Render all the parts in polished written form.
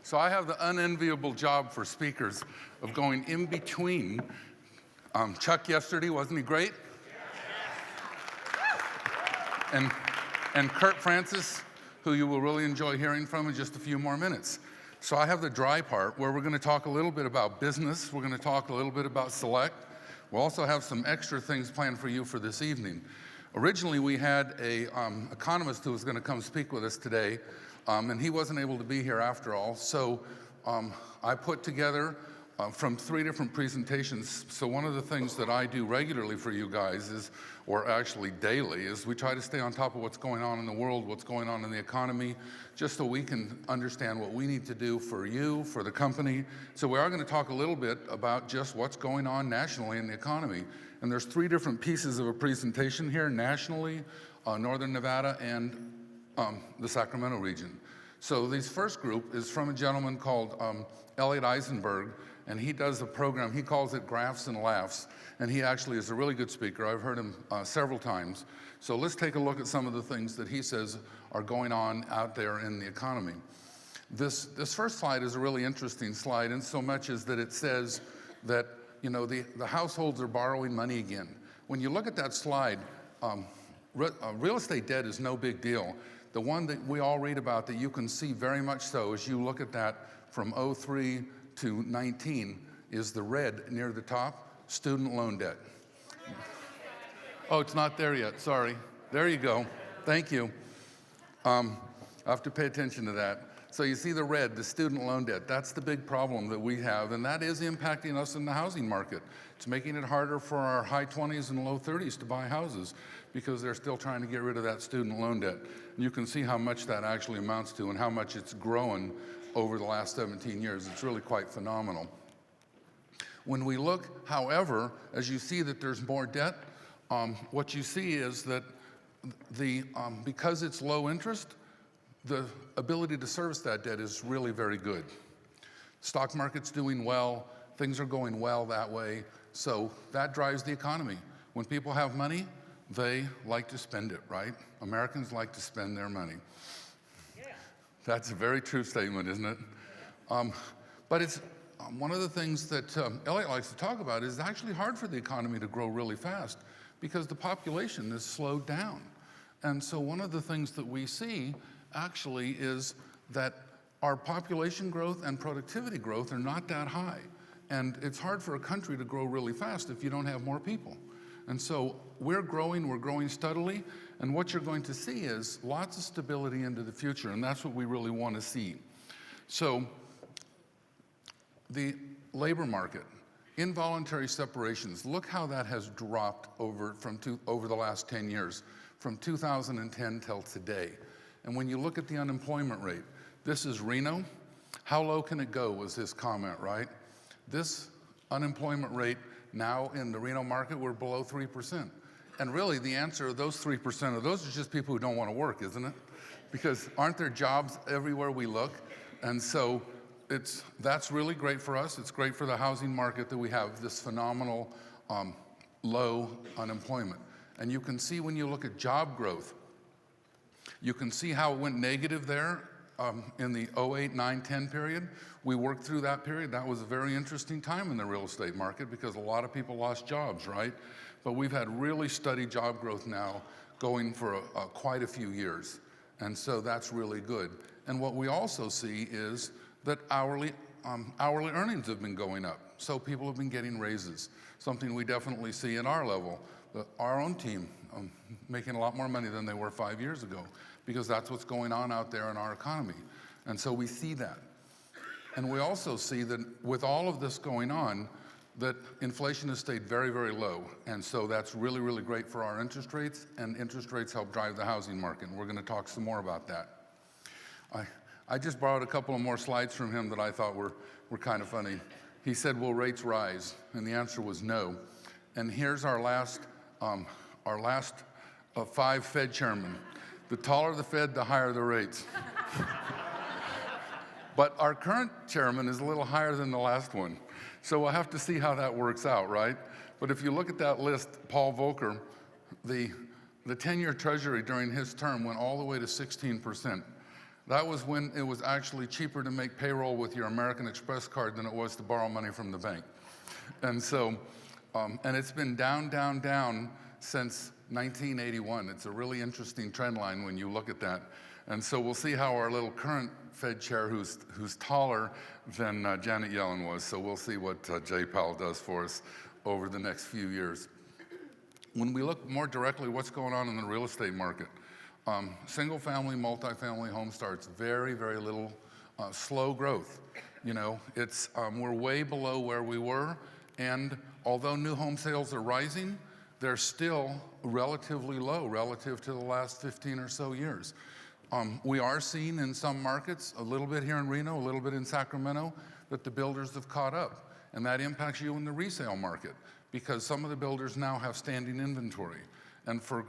So I have the unenviable job for speakers of going in between. Chuck yesterday, wasn't he great? And Kurt Francis, who you will really enjoy hearing from in just a few more minutes. So I have the dry part where we're going to talk a little bit about business. We're going to talk a little bit about Select. We'll also have some extra things planned for you for this evening. Originally, we had a economist who was going to come speak with us today, and he wasn't able to be here after all. So I put together from 3 different presentations. So one of the things that I do regularly for you guys is, or actually daily, is we try to stay on top of what's going on in the world, what's going on in the economy, just so we can understand what we need to do for you, for the company. So we are going to talk a little bit about just what's going on nationally in the economy. And there's 3 different pieces of a presentation here, nationally, Northern Nevada, and the Sacramento region. So this first group is from a gentleman called Elliot Eisenberg, and he does a program, he calls it Graphs and Laughs, and he actually is a really good speaker. I've heard him several times. So let's take a look at some of the things that he says are going on out there in the economy. This first slide is a really interesting slide, in so much as that it says that, you know, the households are borrowing money again. When you look at that slide, real estate debt is no big deal. The one that we all read about that you can see very much so as you look at that from 03 to 19 is the red near the top, student loan debt. Oh, it's not there yet, sorry. There you go, thank you. I have to pay attention to that. So you see the red, the student loan debt, that's the big problem that we have, and that is impacting us in the housing market. It's making it harder for our high 20s and low 30s to buy houses because they're still trying to get rid of that student loan debt. And you can see how much that actually amounts to and how much it's grown over the last 17 years. It's really quite phenomenal. When we look, however, as you see that there's more debt, what you see is that because it's low interest, the ability to service that debt is really very good. Stock market's doing well, things are going well that way, so that drives the economy. When people have money, they like to spend it, right? Americans like to spend their money. That's a very true statement, isn't it? But it's one of the things that Elliot likes to talk about is actually hard for the economy to grow really fast because the population is slowed down. And so one of the things that we see actually is that our population growth and productivity growth are not that high. And it's hard for a country to grow really fast if you don't have more people. And so we're growing steadily, and what you're going to see is lots of stability into the future, and that's what we really want to see. So the labor market, involuntary separations, look how that has dropped over the last 10 years, from 2010 till today. And when you look at the unemployment rate, this is Reno. How low can it go was his comment, right? This unemployment rate now in the Reno market, we're below 3%. And really the answer, those 3% of those are just people who don't want to work, isn't it? Because aren't there jobs everywhere we look? And so that's really great for us. It's great for the housing market that we have this phenomenal low unemployment. And you can see when you look at job growth, you can see how it went negative there in the 08, 9, 10 period. We worked through that period. That was a very interesting time in the real estate market because a lot of people lost jobs, right? But we've had really steady job growth now going for quite a few years. And so that's really good. And what we also see is that hourly earnings have been going up. So people have been getting raises, something we definitely see in our level. Our own team making a lot more money than they were 5 years ago because that's what's going on out there in our economy. And so we see that. And we also see that with all of this going on, that inflation has stayed very, very low. And so that's really, really great for our interest rates, and interest rates help drive the housing market. And we're going to talk some more about that. I just borrowed a couple of more slides from him that I thought were kind of funny. He said, will rates rise? And the answer was no. And here's our last 5 Fed chairmen. The taller the Fed, the higher the rates. But our current chairman is a little higher than the last one. So we'll have to see how that works out, right? But if you look at that list, Paul Volcker, the 10-year Treasury during his term went all the way to 16%. That was when it was actually cheaper to make payroll with your American Express card than it was to borrow money from the bank. And so, and it's been down, down, down since 1981. It's a really interesting trend line when you look at that. And so we'll see how our little current Fed chair, who's taller than Janet Yellen was, so we'll see what Jay Powell does for us over the next few years. When we look more directly what's going on in the real estate market, single-family, multifamily home starts, very, very little slow growth. You know, we're way below where we were, and although new home sales are rising, they're still relatively low relative to the last 15 or so years. We are seeing in some markets, a little bit here in Reno, a little bit in Sacramento, that the builders have caught up, and that impacts you in the resale market because some of the builders now have standing inventory. And for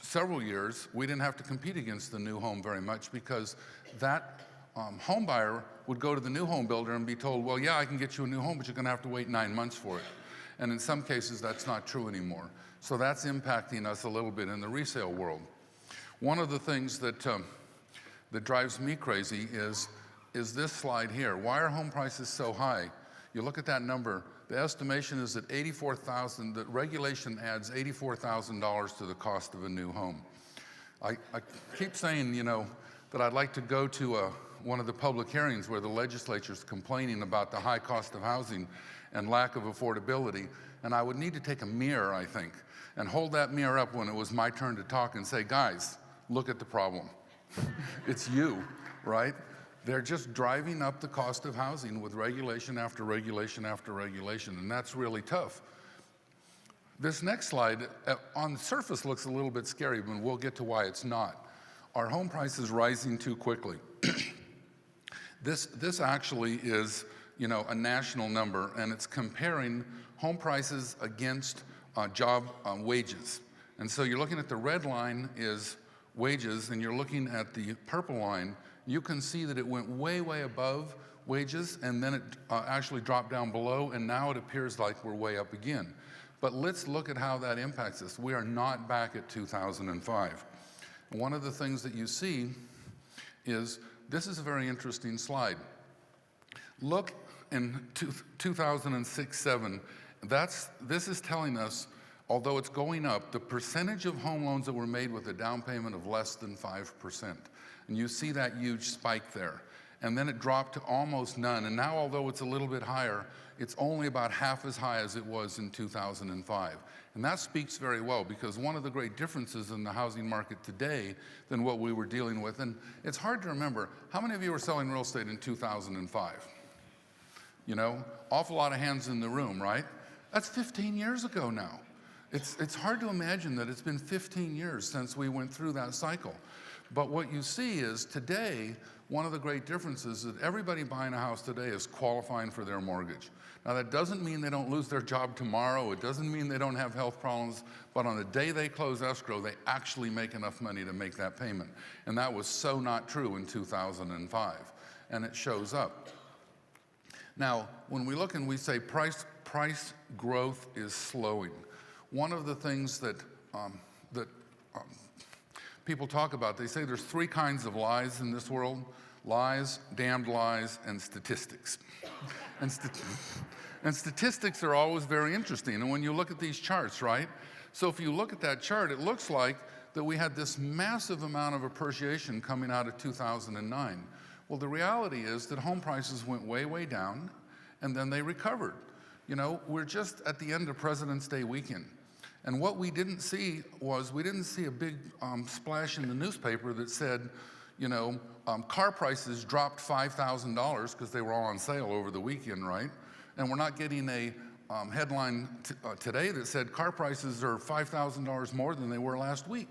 several years, we didn't have to compete against the new home very much because that home buyer would go to the new home builder and be told, well, yeah, I can get you a new home, but you're gonna have to wait 9 months for it. And in some cases, that's not true anymore. So that's impacting us a little bit in the resale world. One of the things that drives me crazy is this slide here. Why are home prices so high? You look at that number, the estimation is that $84,000, that regulation adds $84,000 to the cost of a new home. I keep saying, you know, that I'd like to go to one of the public hearings where the legislature's complaining about the high cost of housing and lack of affordability, and I would need to take a mirror, I think, and hold that mirror up when it was my turn to talk and say, guys, look at the problem. It's you, right? They're just driving up the cost of housing with regulation after regulation after regulation, and that's really tough. This next slide, on the surface, looks a little bit scary, but we'll get to why it's not. Our home price is rising too quickly. This actually is, you know, a national number, and it's comparing home prices against job wages. And so you're looking at the red line is wages, and you're looking at the purple line. You can see that it went way, way above wages, and then it actually dropped down below, and now it appears like we're way up again. But let's look at how that impacts us. We are not back at 2005. One of the things that you see is, this is a very interesting slide. Look in 2006-07, this is telling us, although it's going up, the percentage of home loans that were made with a down payment of less than 5%. And you see that huge spike there. And then it dropped to almost none. And now, although it's a little bit higher, it's only about half as high as it was in 2005. And that speaks very well, because one of the great differences in the housing market today than what we were dealing with, and it's hard to remember, how many of you were selling real estate in 2005? You know, awful lot of hands in the room, right? That's 15 years ago now. It's hard to imagine that it's been 15 years since we went through that cycle. But what you see is today, one of the great differences is that everybody buying a house today is qualifying for their mortgage. Now, that doesn't mean they don't lose their job tomorrow. It doesn't mean they don't have health problems. But on the day they close escrow, they actually make enough money to make that payment. And that was so not true in 2005. And it shows up. Now, when we look and we say price growth is slowing, one of the things that people talk about, they say there's 3 kinds of lies in this world: lies, damned lies, and statistics. And statistics are always very interesting. And when you look at these charts, right? So if you look at that chart, it looks like that we had this massive amount of appreciation coming out of 2009. Well, the reality is that home prices went way, way down, and then they recovered. You know, we're just at the end of President's Day weekend. And what we didn't see was, we didn't see a big splash in the newspaper that said, you know, car prices dropped $5,000 because they were all on sale over the weekend, right? And we're not getting a headline today that said car prices are $5,000 more than they were last week.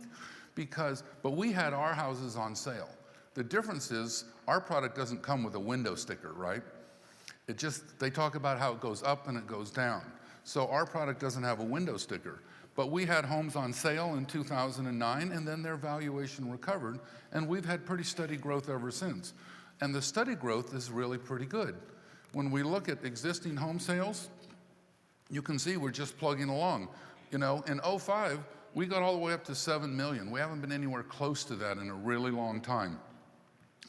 But we had our houses on sale. The difference is our product doesn't come with a window sticker, right? They talk about how it goes up and it goes down. So our product doesn't have a window sticker. But we had homes on sale in 2009, and then their valuation recovered, and we've had pretty steady growth ever since. And the steady growth is really pretty good. When we look at existing home sales, you can see we're just plugging along. You know, in 2005, we got all the way up to 7 million. We haven't been anywhere close to that in a really long time.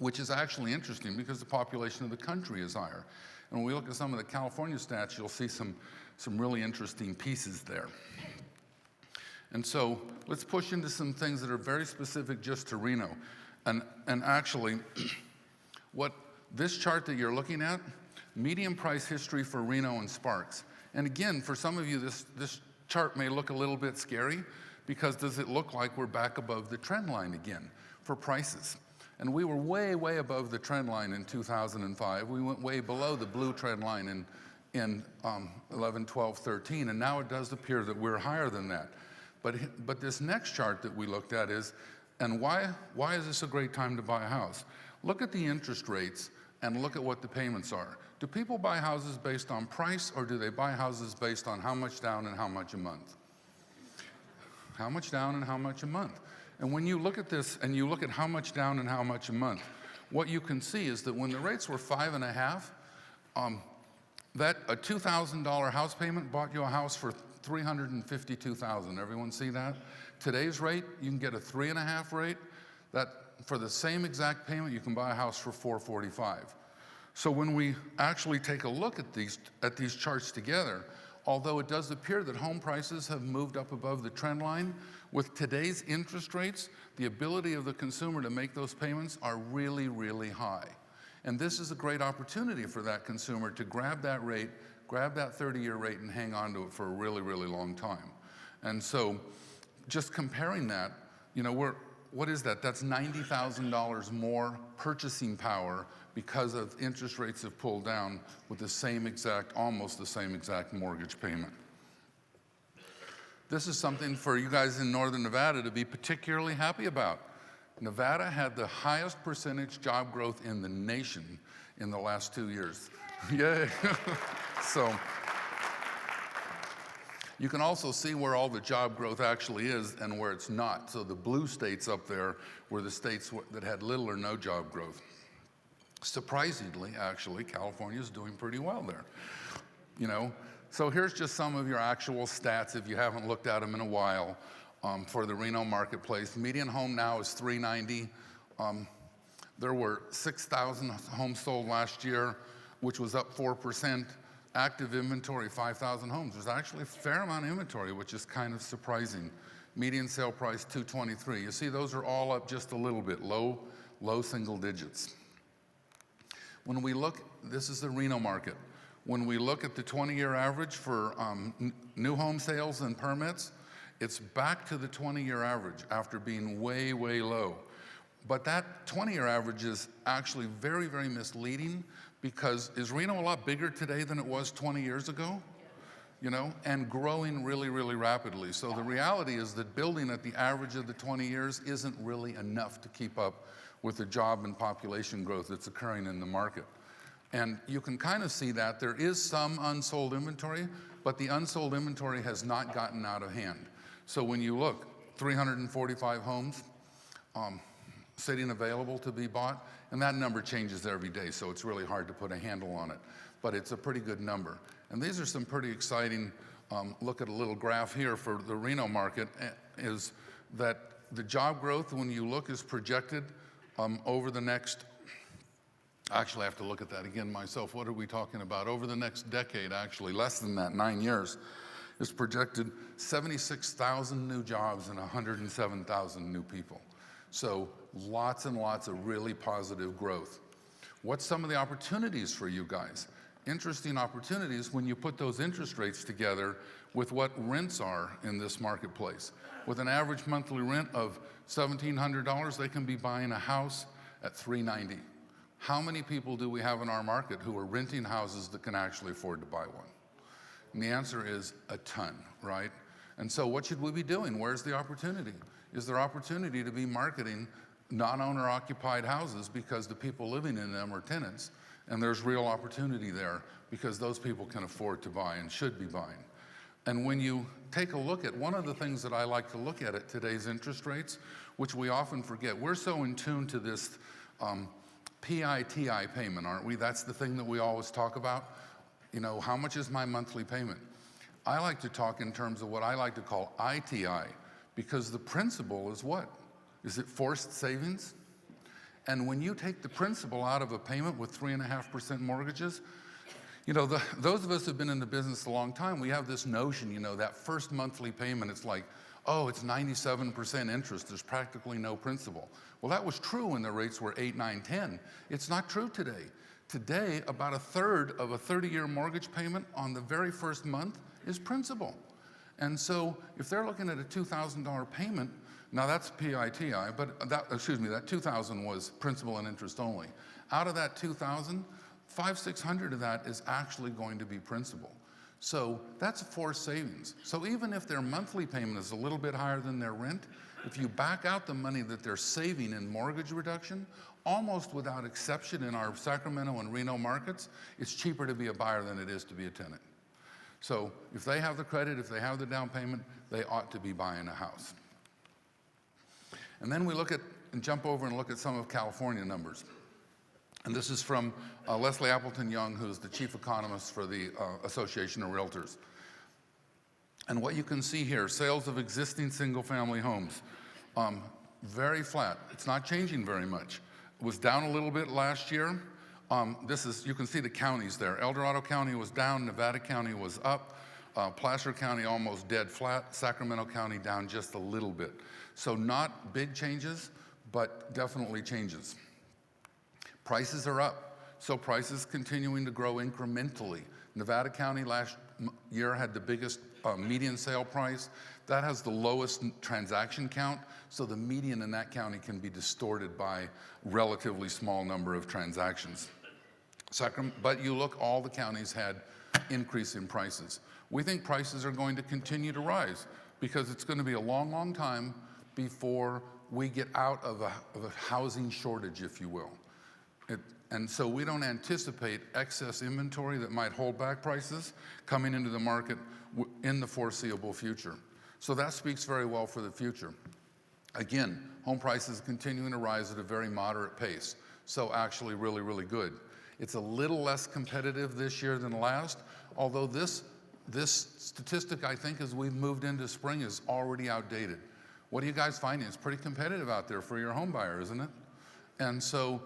which is actually interesting because the population of the country is higher. And when we look at some of the California stats, you'll see some really interesting pieces there. And so let's push into some things that are very specific just to Reno. And actually, what this chart that you're looking at, median price history for Reno and Sparks. And again, for some of you, this chart may look a little bit scary because does it look like we're back above the trend line again for prices? And we were way, way above the trend line in 2005. We went way below the blue trend line in 11, 12, 13, and now it does appear that we're higher than that. But this next chart that we looked at is, and why is this a great time to buy a house? Look at the interest rates and look at what the payments are. Do people buy houses based on price, or do they buy houses based on how much down and how much a month? How much down and how much a month? And when you look at this and you look at how much down and how much a month, what you can see is that when the rates were 5.5, that a $2,000 house payment bought you a house for $352,000. Everyone see that? Today's rate, you can get a 3.5 rate. That for the same exact payment, you can buy a house for $445. So when we actually take a look at these charts together, although it does appear that home prices have moved up above the trend line, with today's interest rates, the ability of the consumer to make those payments are really, really high. And this is a great opportunity for that consumer to grab that rate, grab that 30-year rate and hang on to it for a really, really long time. And so just comparing that, you know, what is that? That's $90,000 more purchasing power because of interest rates have pulled down with the same exact, almost the same exact mortgage payment. This is something for you guys in Northern Nevada to be particularly happy about. Nevada had the highest percentage job growth in the nation in the last 2 years. Yay. So you can also see where all the job growth actually is and where it's not. So the blue states up there were the states that had little or no job growth. Surprisingly, actually, California is doing pretty well there. You know, so here's just some of your actual stats if you haven't looked at them in a while for the Reno marketplace. Median home now is $390. There were 6,000 homes sold last year, which was up 4%. Active inventory, 5,000 homes. There's actually a fair amount of inventory, which is kind of surprising. Median sale price, $223. You see, those are all up just a little bit, low single digits. When we look, this is the Reno market. When we look at the 20-year average for new home sales and permits, it's back to the 20-year average after being way, way low. But that 20-year average is actually very, very misleading because is Reno a lot bigger today than it was 20 years ago? You know, and growing really, really rapidly. So the reality is that building at the average of the 20 years isn't really enough to keep up with the job and population growth that's occurring in the market. And you can kind of see that there is some unsold inventory, but the unsold inventory has not gotten out of hand. So when you look, 345 homes sitting available to be bought, and that number changes every day, so it's really hard to put a handle on it, but it's a pretty good number. And these are some pretty exciting, look at a little graph here for the Reno market, is that the job growth, when you look, is projected over the next, actually I have to look at that again myself, what are we talking about? Over the next decade, actually, less than that, 9 years, is projected 76,000 new jobs and 107,000 new people. So lots and lots of really positive growth. What's some of the opportunities for you guys? Interesting opportunities when you put those interest rates together with what rents are in this marketplace. With an average monthly rent of $1,700, they can be buying a house at $390. How many people do we have in our market who are renting houses that can actually afford to buy one? And the answer is a ton, right? And so what should we be doing? Where's the opportunity? Is there opportunity to be marketing non-owner occupied houses because the people living in them are tenants? And there's real opportunity there because those people can afford to buy and should be buying. And when you take a look at one of the things that I like to look at today's interest rates, which we often forget, we're so in tune to this PITI payment, aren't we? That's the thing that we always talk about. You know, how much is my monthly payment? I like to talk in terms of what I like to call ITI, because the principle is what? Is it forced savings? And when you take the principal out of a payment with 3.5% mortgages, you know, those of us who've been in the business a long time, we have this notion, you know, that first monthly payment, it's like, oh, it's 97% interest, there's practically no principal. Well, that was true when the rates were 8, 9, 10. It's not true today. Today, about a third of a 30-year mortgage payment on the very first month is principal. And so if they're looking at a $2,000 payment, now that's PITI, but that $2,000 was principal and interest only. Out of that $2,000, $500-600 of that is actually going to be principal. So that's forced savings. So even if their monthly payment is a little bit higher than their rent, if you back out the money that they're saving in mortgage reduction, almost without exception in our Sacramento and Reno markets, it's cheaper to be a buyer than it is to be a tenant. So if they have the credit, if they have the down payment, they ought to be buying a house. And then we look at, and jump over and look at some of California numbers. And this is from Leslie Appleton Young, who's the chief economist for the Association of Realtors. And what you can see here, sales of existing single-family homes, very flat. It's not changing very much. It was down a little bit last year. You can see the counties there. El Dorado County was down, Nevada County was up, Placer County almost dead flat, Sacramento County down just a little bit. So not big changes, but definitely changes. Prices are up, so prices continuing to grow incrementally. Nevada County last year had the biggest median sale price. That has the lowest transaction count, so the median in that county can be distorted by relatively small number of transactions. But you look, all the counties had increase in prices. We think prices are going to continue to rise because it's going to be a long, long time before we get out of a housing shortage, if you will. And so we don't anticipate excess inventory that might hold back prices coming into the market in the foreseeable future. So that speaks very well for the future. Again, home prices continuing to rise at a very moderate pace. So actually really, really good. It's a little less competitive this year than last, although this statistic, I think, as we've moved into spring, is already outdated. What are you guys finding? It's pretty competitive out there for your home buyer, isn't it? And so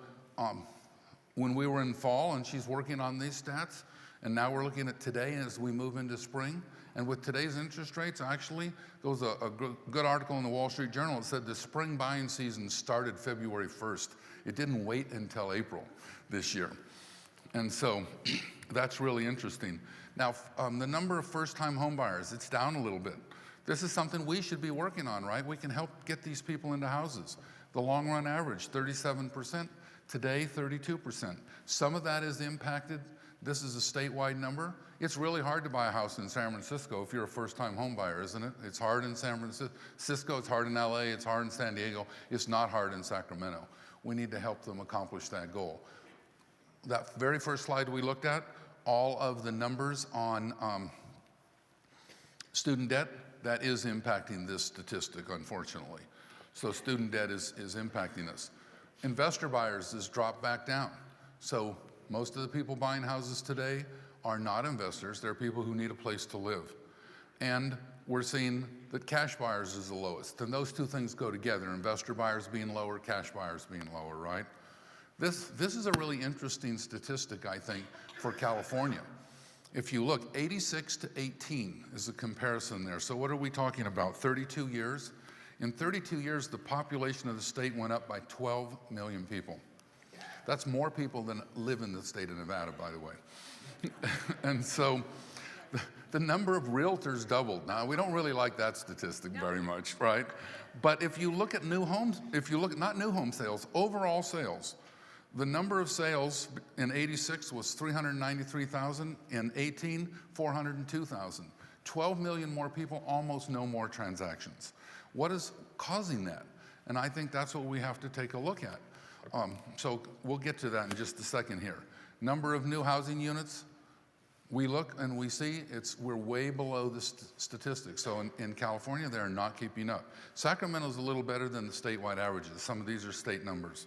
when we were in fall, and she's working on these stats, and now we're looking at today as we move into spring, and with today's interest rates, actually, there was a good article in the Wall Street Journal that said the spring buying season started February 1st. It didn't wait until April this year. And so that's really interesting. Now, the number of first-time home buyers, it's down a little bit. This is something we should be working on, right? We can help get these people into houses. The long-run average, 37%. Today, 32%. Some of that is impacted. This is a statewide number. It's really hard to buy a house in San Francisco if you're a first-time home buyer, isn't it? It's hard in San Francisco, it's hard in LA, it's hard in San Diego. It's not hard in Sacramento. We need to help them accomplish that goal. That very first slide we looked at, all of the numbers on student debt, that is impacting this statistic, unfortunately. So student debt is impacting us. Investor buyers has dropped back down. So most of the people buying houses today are not investors. They're people who need a place to live. And we're seeing that cash buyers is the lowest. And those two things go together, investor buyers being lower, cash buyers being lower, right? This is a really interesting statistic, I think, for California. If you look, 86 to 18 is a comparison there. So what are we talking about, 32 years? In 32 years, the population of the state went up by 12 million people. That's more people than live in the state of Nevada, by the way. And so the number of realtors doubled. Now, we don't really like that statistic very much, right? But if you look at new homes, if you look at not new home sales, overall sales, the number of sales in 86 was 393,000. In 18, 402,000. 12 million more people, almost no more transactions. What is causing that? And I think that's what we have to take a look at. So we'll get to that in just a second here. Number of new housing units, we look and we see we're way below the statistics. So in California, they're not keeping up. Sacramento's a little better than the statewide averages. Some of these are state numbers.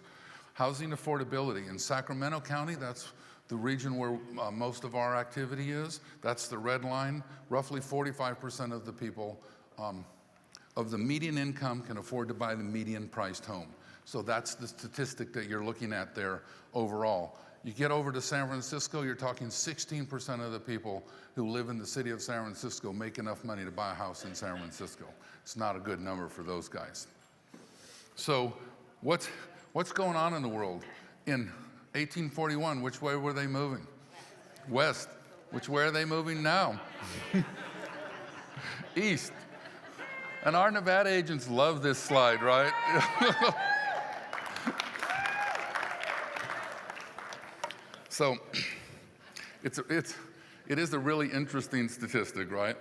Housing affordability in Sacramento County, that's the region where most of our activity is. That's the red line. Roughly 45% of the people of the median income can afford to buy the median priced home. So that's the statistic that you're looking at there overall. You get over to San Francisco, you're talking 16% of the people who live in the city of San Francisco make enough money to buy a house in San Francisco. It's not a good number for those guys. So what's going on in the world? In 1841, which way were they moving? West. Which way are they moving now? East. And our Nevada agents love this slide, right? So it is a really interesting statistic, right?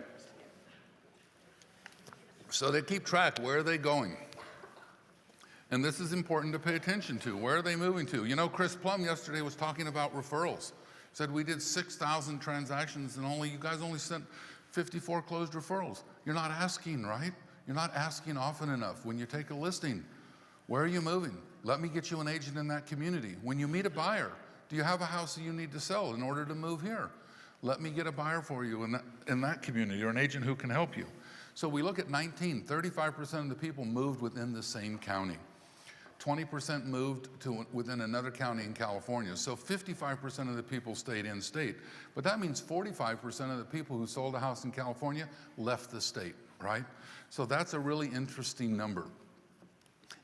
So they keep track. Where are they going? And this is important to pay attention to. Where are they moving to? You know, Chris Plum yesterday was talking about referrals. Said we did 6,000 transactions and you guys only sent 54 closed referrals. You're not asking, right? You're not asking often enough. When you take a listing, where are you moving? Let me get you an agent in that community. When you meet a buyer, do you have a house that you need to sell in order to move here? Let me get a buyer for you in that community, or an agent who can help you. So we look at 35% of the people moved within the same county. 20% moved to within another county in California. So 55% of the people stayed in state. But that means 45% of the people who sold a house in California left the state, right? So that's a really interesting number.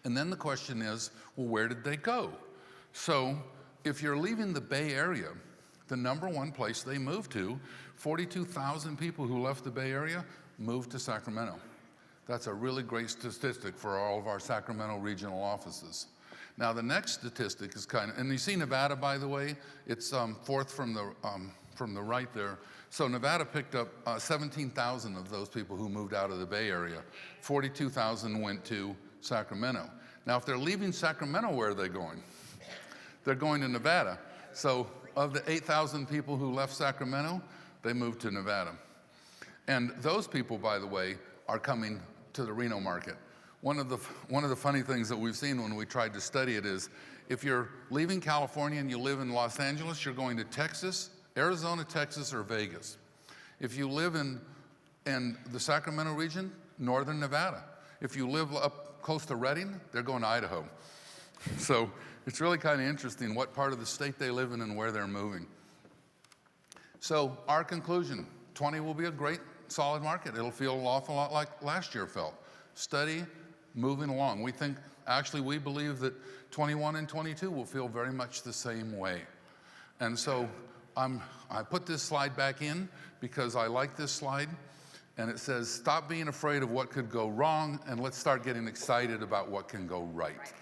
And then the question is, well, where did they go? So if you're leaving the Bay Area, the number one place they moved to, 42,000 people who left the Bay Area moved to Sacramento. That's a really great statistic for all of our Sacramento regional offices. Now the next statistic is and you see Nevada, by the way, it's fourth from the right there. So Nevada picked up 17,000 of those people who moved out of the Bay Area. 42,000 went to Sacramento. Now if they're leaving Sacramento, where are they going? They're going to Nevada. So of the 8,000 people who left Sacramento, they moved to Nevada. And those people, by the way, are coming to the Reno market. One of the funny things that we've seen when we tried to study it is, if you're leaving California and you live in Los Angeles, you're going to Texas, Arizona, Texas, or Vegas. If you live in the Sacramento region, northern Nevada. If you live up close to Redding, they're going to Idaho. So it's really kind of interesting what part of the state they live in and where they're moving. So our conclusion, 20 will be a great solid market. It'll feel an awful lot like last year felt. Steady, moving along. We believe that 21 and 22 will feel very much the same way. And so I put this slide back in because I like this slide. And it says, stop being afraid of what could go wrong and let's start getting excited about what can go right.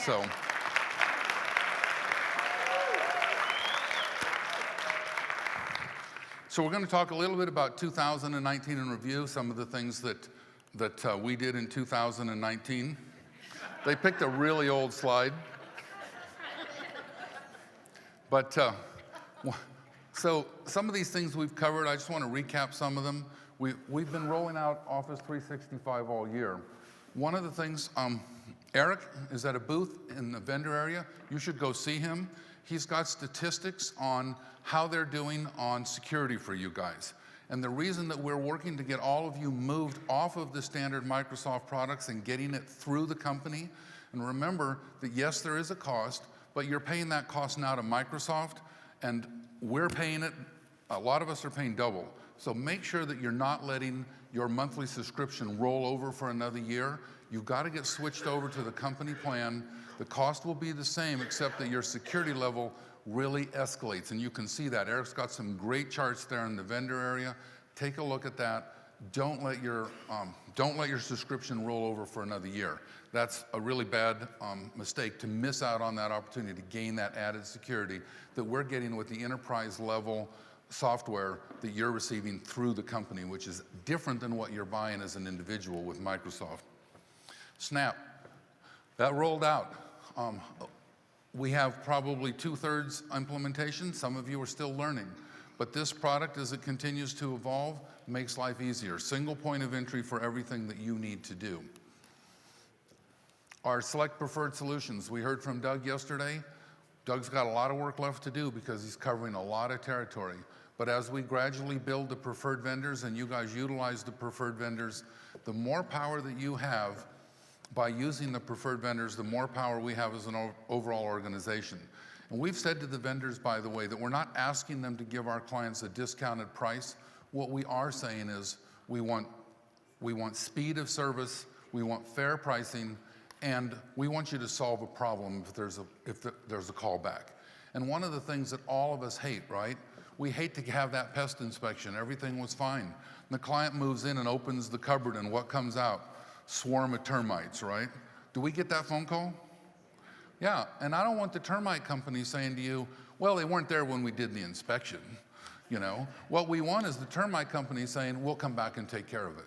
So we're going to talk a little bit about 2019 in review, some of the things that we did in 2019. They picked a really old slide. But so some of these things we've covered, I just want to recap some of them. We've been rolling out Office 365 all year. One of the things, Eric is at a booth in the vendor area. You should go see him. He's got statistics on how they're doing on security for you guys. And the reason that we're working to get all of you moved off of the standard Microsoft products and getting it through the company, and remember that yes, there is a cost, but you're paying that cost now to Microsoft, and we're paying it, a lot of us are paying double. So make sure that you're not letting your monthly subscription roll over for another year. You've got to get switched over to the company plan. The cost will be the same, except that your security level really escalates, and you can see that. Eric's got some great charts there in the vendor area. Take a look at that. Don't let your subscription roll over for another year. That's a really bad mistake, to miss out on that opportunity to gain that added security that we're getting with the enterprise level software that you're receiving through the company, which is different than what you're buying as an individual with Microsoft. Snap, that rolled out. We have probably 2/3 implementation. Some of you are still learning. But this product, as it continues to evolve, makes life easier. Single point of entry for everything that you need to do. Our select preferred solutions. We heard from Doug yesterday. Doug's got a lot of work left to do because he's covering a lot of territory. But as we gradually build the preferred vendors and you guys utilize the preferred vendors, the more power that you have by using the preferred vendors, the more power we have as an overall organization. And we've said to the vendors, by the way, that we're not asking them to give our clients a discounted price. What we are saying is we want speed of service, we want fair pricing, and we want you to solve a problem if there's a callback. And one of the things that all of us hate, right? We hate to have that pest inspection. Everything was fine. And the client moves in and opens the cupboard, and what comes out? Swarm of termites, right? Do we get that phone call? Yeah, and I don't want the termite company saying to you, well, they weren't there when we did the inspection. You know, what we want is the termite company saying, we'll come back and take care of it.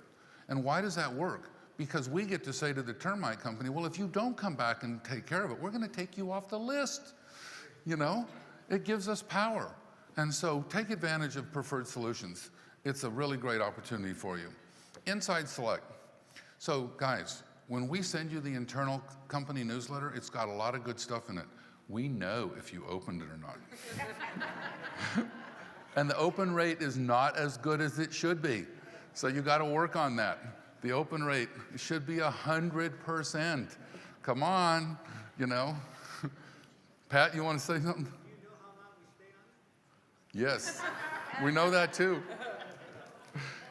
And why does that work? Because we get to say to the termite company, well, if you don't come back and take care of it, we're going to take you off the list. You know, it gives us power. And so take advantage of Preferred Solutions. It's a really great opportunity for you. Inside Select. So guys, when we send you the internal company newsletter, it's got a lot of good stuff in it. We know if you opened it or not. And the open rate is not as good as it should be. So you got to work on that. The open rate should be 100%. Come on, you know. Pat, you want to say something? Do you know how long we stay on it? Yes, we know that too.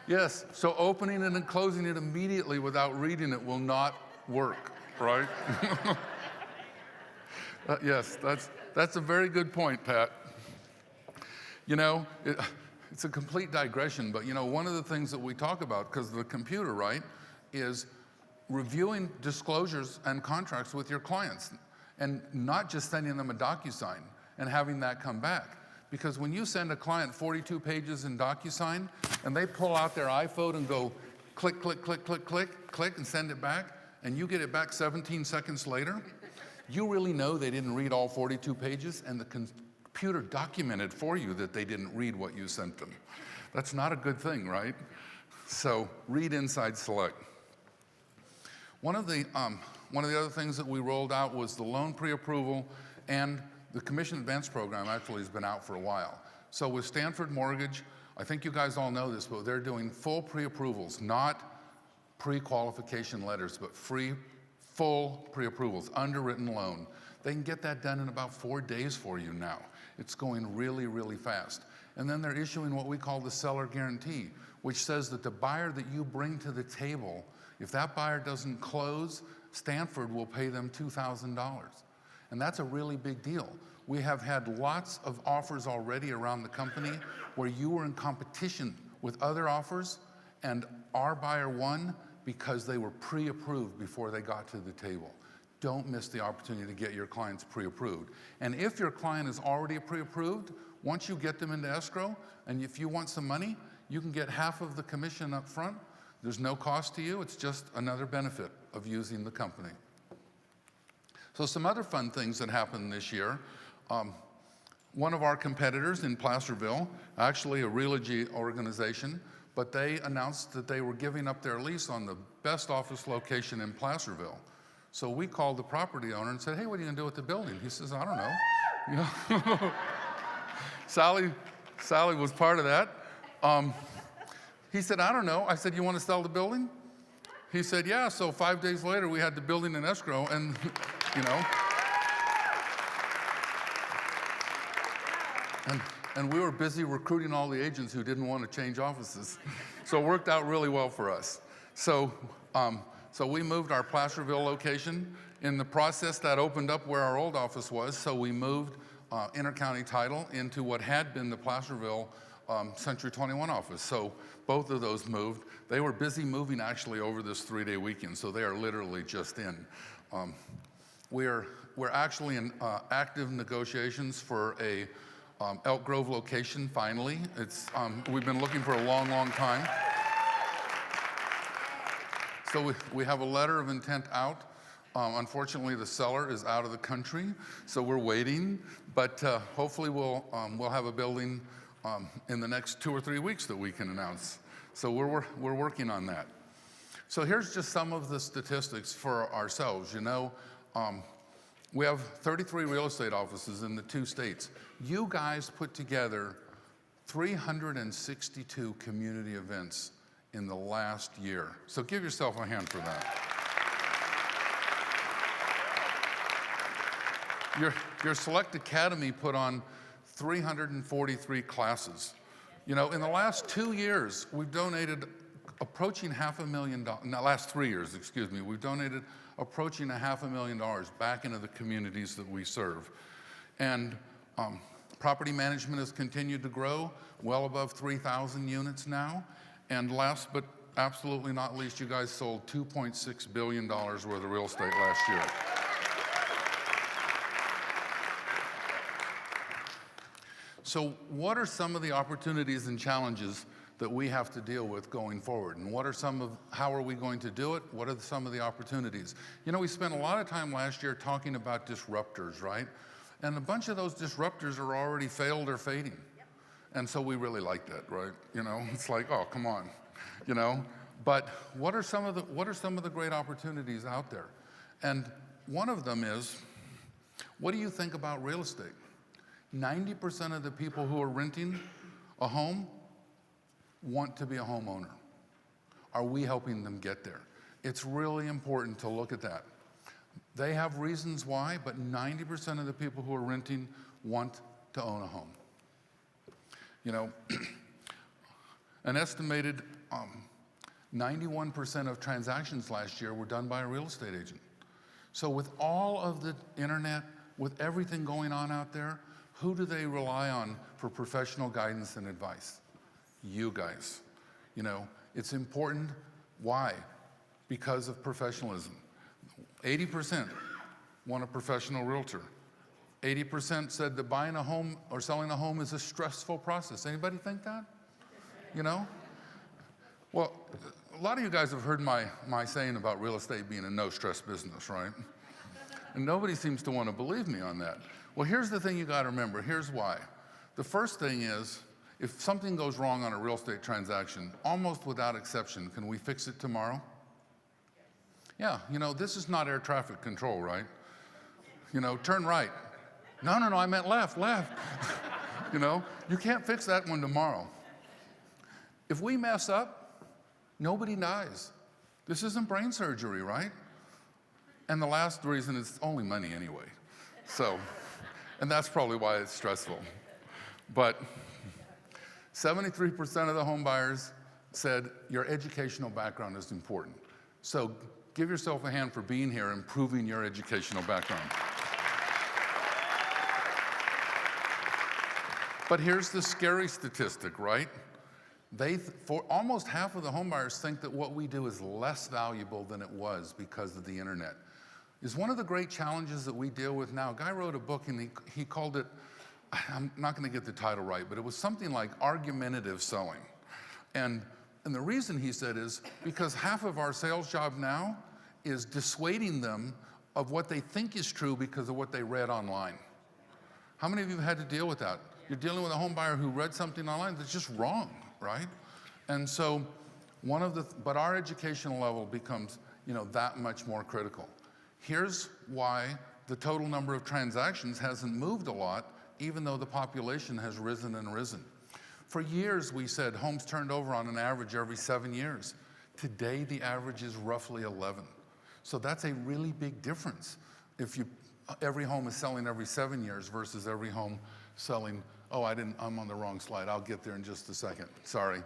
Yes, so opening it and closing it immediately without reading it will not work, right? Yes, that's a very good point, Pat. You know, it's a complete digression, but you know, one of the things that we talk about, because of the computer, right, is reviewing disclosures and contracts with your clients and not just sending them a DocuSign and having that come back. Because when you send a client 42 pages in DocuSign and they pull out their iPhone and go click, click, click, click, click, click and send it back, and you get it back 17 seconds later, you really know they didn't read all 42 pages, and the computer documented for you that they didn't read what you sent them. That's not a good thing, right? So read Inside Select. One of the other things that we rolled out was the loan pre-approval, and the commission advance program actually has been out for a while. So with Stanford Mortgage, I think you guys all know this, but they're doing full pre-approvals, not pre-qualification letters, but full pre-approvals, underwritten loan. They can get that done in about 4 days for you now. It's going really, really fast. And then they're issuing what we call the seller guarantee, which says that the buyer that you bring to the table, if that buyer doesn't close, Stanford will pay them $2,000. And that's a really big deal. We have had lots of offers already around the company where you were in competition with other offers, and our buyer won because they were pre-approved before they got to the table. Don't miss the opportunity to get your clients pre-approved. And if your client is already pre-approved, once you get them into escrow, and if you want some money, you can get half of the commission up front. There's no cost to you. It's just another benefit of using the company. So some other fun things that happened this year. One of our competitors in Placerville, actually a Realogy organization, but they announced that they were giving up their lease on the best office location in Placerville. So we called the property owner and said, hey, what are you gonna do with the building? He says, I don't know. You know? Sally was part of that. He said, I don't know. I said, you want to sell the building? He said, yeah. So 5 days later, we had the building in escrow, and you know. And we were busy recruiting all the agents who didn't want to change offices. So it worked out really well for us. So we moved our Placerville location. In the process, that opened up where our old office was, so we moved intercounty title into what had been the Placerville Century 21 office. So both of those moved. They were busy moving actually over this 3-day weekend, so they are literally just in. We're actually in active negotiations for a Elk Grove location, finally. We've been looking for a long, long time. So we have a letter of intent out. Unfortunately, the seller is out of the country, so we're waiting. But hopefully we'll have a building in the next 2 or 3 weeks that we can announce. So we're working on that. So here's just some of the statistics for ourselves. You know, we have 33 real estate offices in the 2 states. You guys put together 362 community events in the last year. So give yourself a hand for that. Your Select Academy put on 343 classes. You know, in the last 2 years, we've donated approaching $500,000, in the last 3 years, excuse me, we've donated approaching $500,000 back into the communities that we serve. And property management has continued to grow, well above 3,000 units now. And last but absolutely not least, you guys sold $2.6 billion worth of real estate last year. So what are some of the opportunities and challenges that we have to deal with going forward? And how are we going to do it? What are some of the opportunities? You know, we spent a lot of time last year talking about disruptors, right? And a bunch of those disruptors are already failed or fading. Yep. And so we really like that, right? You know, it's like, oh, come on, you know? But what are some of the great opportunities out there? And one of them is, what do you think about real estate? 90% of the people who are renting a home want to be a homeowner. Are we helping them get there? It's really important to look at that. They have reasons why, but 90% of the people who are renting want to own a home. You know, an estimated 91% of transactions last year were done by a real estate agent. So with all of the internet, with everything going on out there, who do they rely on for professional guidance and advice? You guys. You know, it's important. Why? Because of professionalism. 80% want a professional realtor. 80% said that buying a home or selling a home is a stressful process. Anybody think that? You know? Well, a lot of you guys have heard my saying about real estate being a no-stress business, right? And nobody seems to want to believe me on that. Well, here's the thing you got to remember. Here's why. The first thing is, if something goes wrong on a real estate transaction, almost without exception, can we fix it tomorrow? Yeah, you know, this is not air traffic control, right? You know, turn right. No, I meant left. You know, you can't fix that one tomorrow. If we mess up, nobody dies. This isn't brain surgery, right? And the last reason is only money anyway. So, and that's probably why it's stressful. But 73% of the home buyers said your educational background is important. So give yourself a hand for being here and proving your educational background. But here's the scary statistic, right? For almost half of the home buyers think that what we do is less valuable than it was because of the internet. Is one of the great challenges that we deal with now. A guy wrote a book and he called it, I'm not going to get the title right, but it was something like argumentative selling. And the reason he said is because half of our sales job now is dissuading them of what they think is true because of what they read online. How many of you have had to deal with that? You're dealing with a home buyer who read something online that's just wrong, right? And so but our educational level becomes, you know, that much more critical. Here's why the total number of transactions hasn't moved a lot, even though the population has risen and risen. For years, we said homes turned over on an average every 7 years. Today, the average is roughly 11. So that's a really big difference. If every home is selling every 7 years versus every home selling, I'm on the wrong slide. I'll get there in just a second. Sorry.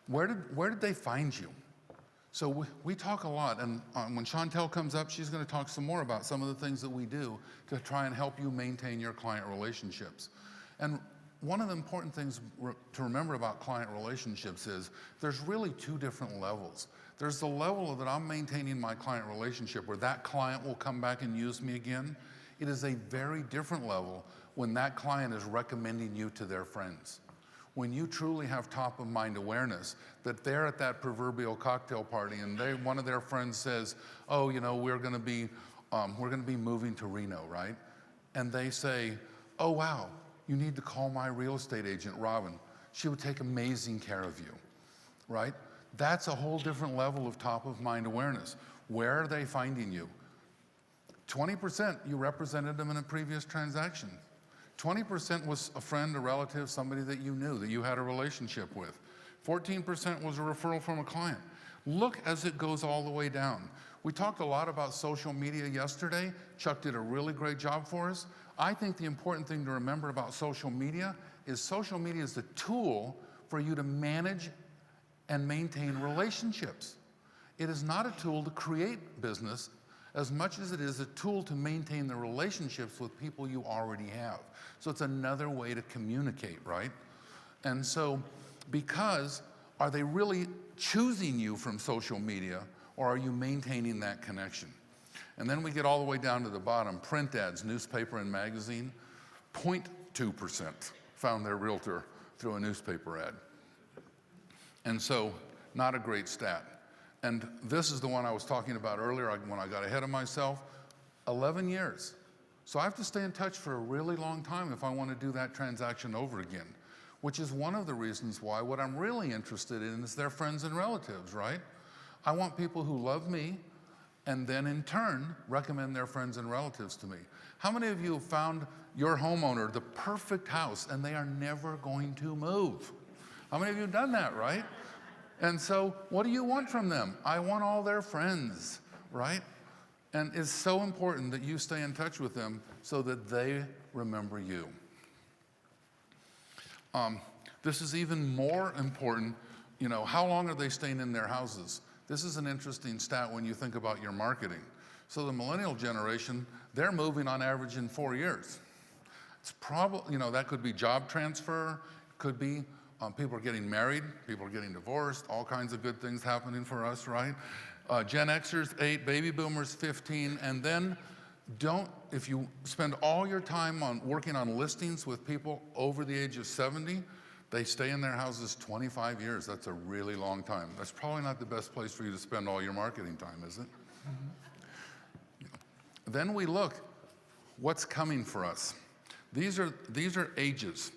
Where did they find you? So we talk a lot, and when Chantel comes up, she's going to talk some more about some of the things that we do to try and help you maintain your client relationships. And one of the important things to remember about client relationships is there's really two different levels. There's the level that I'm maintaining my client relationship where that client will come back and use me again. It is a very different level when that client is recommending you to their friends. When you truly have top of mind awareness that they're at that proverbial cocktail party and one of their friends says, oh, you know, we're going to be moving to Reno, right? And they say, oh, wow, you need to call my real estate agent, Robin. She would take amazing care of you, right? That's a whole different level of top of mind awareness. Where are they finding you? 20%, you represented them in a previous transaction. 20% was a friend, a relative, somebody that you knew, that you had a relationship with. 14% was a referral from a client. Look as it goes all the way down. We talked a lot about social media yesterday. Chuck did a really great job for us. I think the important thing to remember about social media is the tool for you to manage and maintain relationships. It is not a tool to create business as much as it is a tool to maintain the relationships with people you already have. So it's another way to communicate, right? And so, because are they really choosing you from social media, or are you maintaining that connection? And then we get all the way down to the bottom, print ads, newspaper and magazine, 0.2% found their realtor through a newspaper ad. And so, not a great stat. And this is the one I was talking about earlier when I got ahead of myself, 11 years. So I have to stay in touch for a really long time if I want to do that transaction over again, which is one of the reasons why what I'm really interested in is their friends and relatives, right? I want people who love me and then in turn recommend their friends and relatives to me. How many of you have found your homeowner the perfect house and they are never going to move? How many of you have done that, right? And so what do you want from them? I want all their friends, right? And it's so important that you stay in touch with them so that they remember you. This is even more important, how long are they staying in their houses? This is an interesting stat when you think about your marketing. So the millennial generation, they're moving on average in 4 years. It's probably, that could be job transfer, could be people are getting married, people are getting divorced, all kinds of good things happening for us, right? Gen Xers, 8, baby boomers, 15, and then if you spend all your time on working on listings with people over the age of 70, they stay in their houses 25 years. That's a really long time. That's probably not the best place for you to spend all your marketing time, is it? Then we look, what's coming for us? These are ages.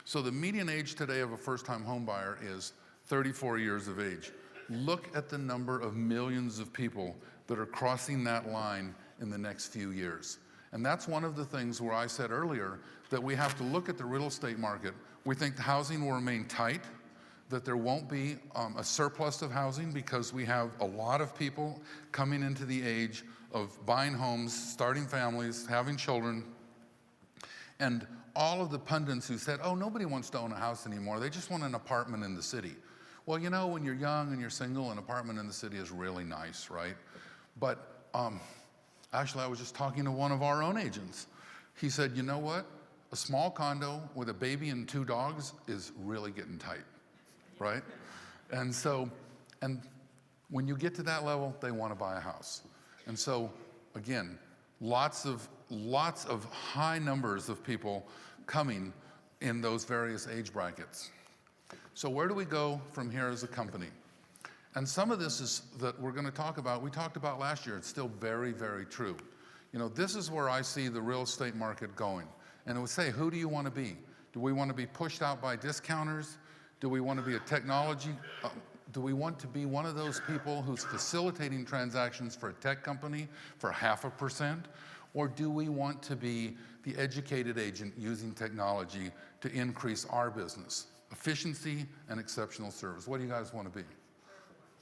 So the median age today of a first-time home buyer is 34 years of age. Look at the number of millions of people that are crossing that line in the next few years. And that's one of the things where I said earlier that we have to look at the real estate market. We think the housing will remain tight, that there won't be a surplus of housing because we have a lot of people coming into the age of buying homes, starting families, having children, and all of the pundits who said, oh, nobody wants to own a house anymore, they just want an apartment in the city. Well, when you're young and you're single, an apartment in the city is really nice, right? But actually, I was just talking to one of our own agents. He said, you know what? A small condo with a baby and 2 dogs is really getting tight, right? And when you get to that level, they want to buy a house. And so, again, lots of high numbers of people coming in those various age brackets. So where do we go from here as a company? And some of this is that we're going to talk about, we talked about last year, it's still very, very true. This is where I see the real estate market going. And it would say, who do you want to be? Do we want to be pushed out by discounters? Do we want to be a technology? Do we want to be one of those people who's facilitating transactions for a tech company for 0.5%? Or do we want to be the educated agent using technology to increase our business? Efficiency and exceptional service. What do you guys want to be?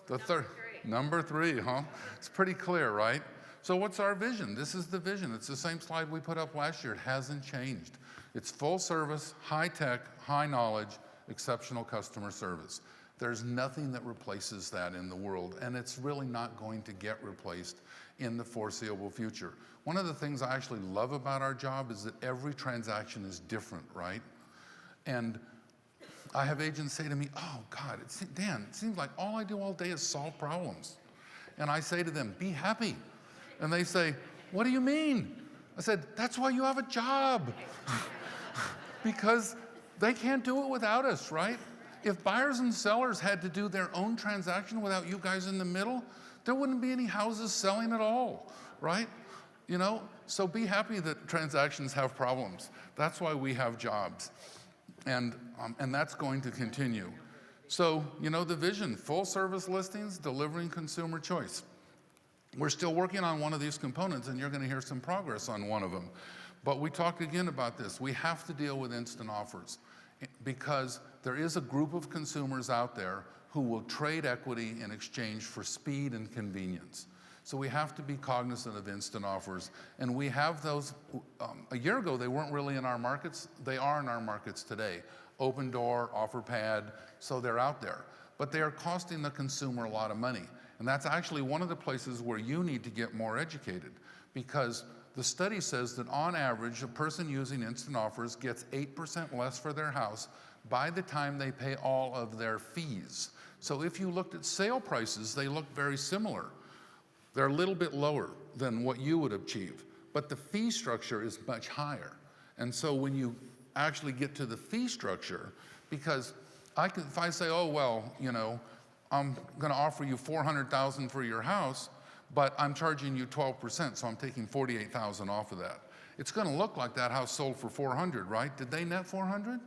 The third. Number 3, huh? It's pretty clear, right? So what's our vision? This is the vision. It's the same slide we put up last year. It hasn't changed. It's full service, high tech, high knowledge, exceptional customer service. There's nothing that replaces that in the world, and it's really not going to get replaced in the foreseeable future. One of the things I actually love about our job is that every transaction is different, right? And I have agents say to me, oh God, Dan, it seems like all I do all day is solve problems. And I say to them, be happy. And they say, what do you mean? I said, that's why you have a job. Because they can't do it without us, right? If buyers and sellers had to do their own transaction without you guys in the middle, there wouldn't be any houses selling at all, right? So be happy that transactions have problems. That's why we have jobs. And that's going to continue. So, the vision, full service listings, delivering consumer choice. We're still working on one of these components, and you're going to hear some progress on one of them. But we talked again about this. We have to deal with instant offers because there is a group of consumers out there who will trade equity in exchange for speed and convenience. So we have to be cognizant of instant offers. And we have those, a year ago, they weren't really in our markets. They are in our markets today. Open Door, OfferPad, so they're out there. But they are costing the consumer a lot of money. And that's actually one of the places where you need to get more educated, because the study says that on average, a person using instant offers gets 8% less for their house by the time they pay all of their fees. So if you looked at sale prices, they look very similar. They're a little bit lower than what you would achieve, but the fee structure is much higher. And so when you actually get to the fee structure, because if I say, oh, well, you know, I'm gonna offer you $400,000 for your house, but I'm charging you 12%, so I'm taking $48,000 off of that. It's gonna look like that house sold for 400, right? Did they net 400?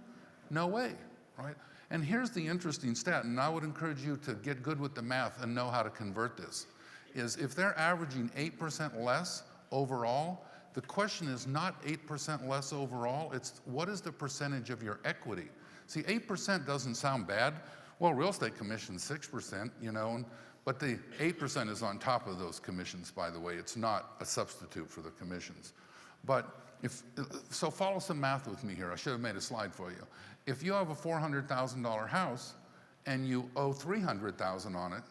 No way, right? And here's the interesting stat, and I would encourage you to get good with the math and know how to convert this, is if they're averaging 8% less overall, the question is not 8% less overall, it's what is the percentage of your equity? See, 8% doesn't sound bad. Well, real estate commission's 6%, you know, but the 8% is on top of those commissions, by the way. It's not a substitute for the commissions. But so follow some math with me here. I should have made a slide for you. If you have a $400,000 house and you owe $300,000 on it,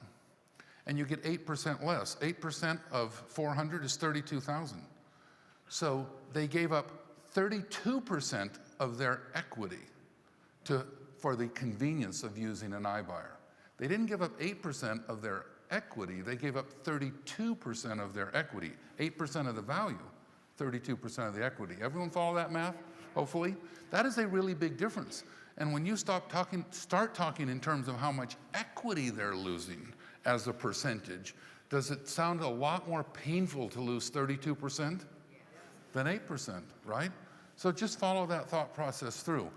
and you get 8% less, 8% of 400 is 32,000. So they gave up 32% of their equity for the convenience of using an iBuyer. They didn't give up 8% of their equity, they gave up 32% of their equity. 8% of the value, 32% of the equity. Everyone follow that math, hopefully? That is a really big difference. And when you start talking in terms of how much equity they're losing as a percentage, does it sound a lot more painful to lose 32% than 8%, right? So just follow that thought process through.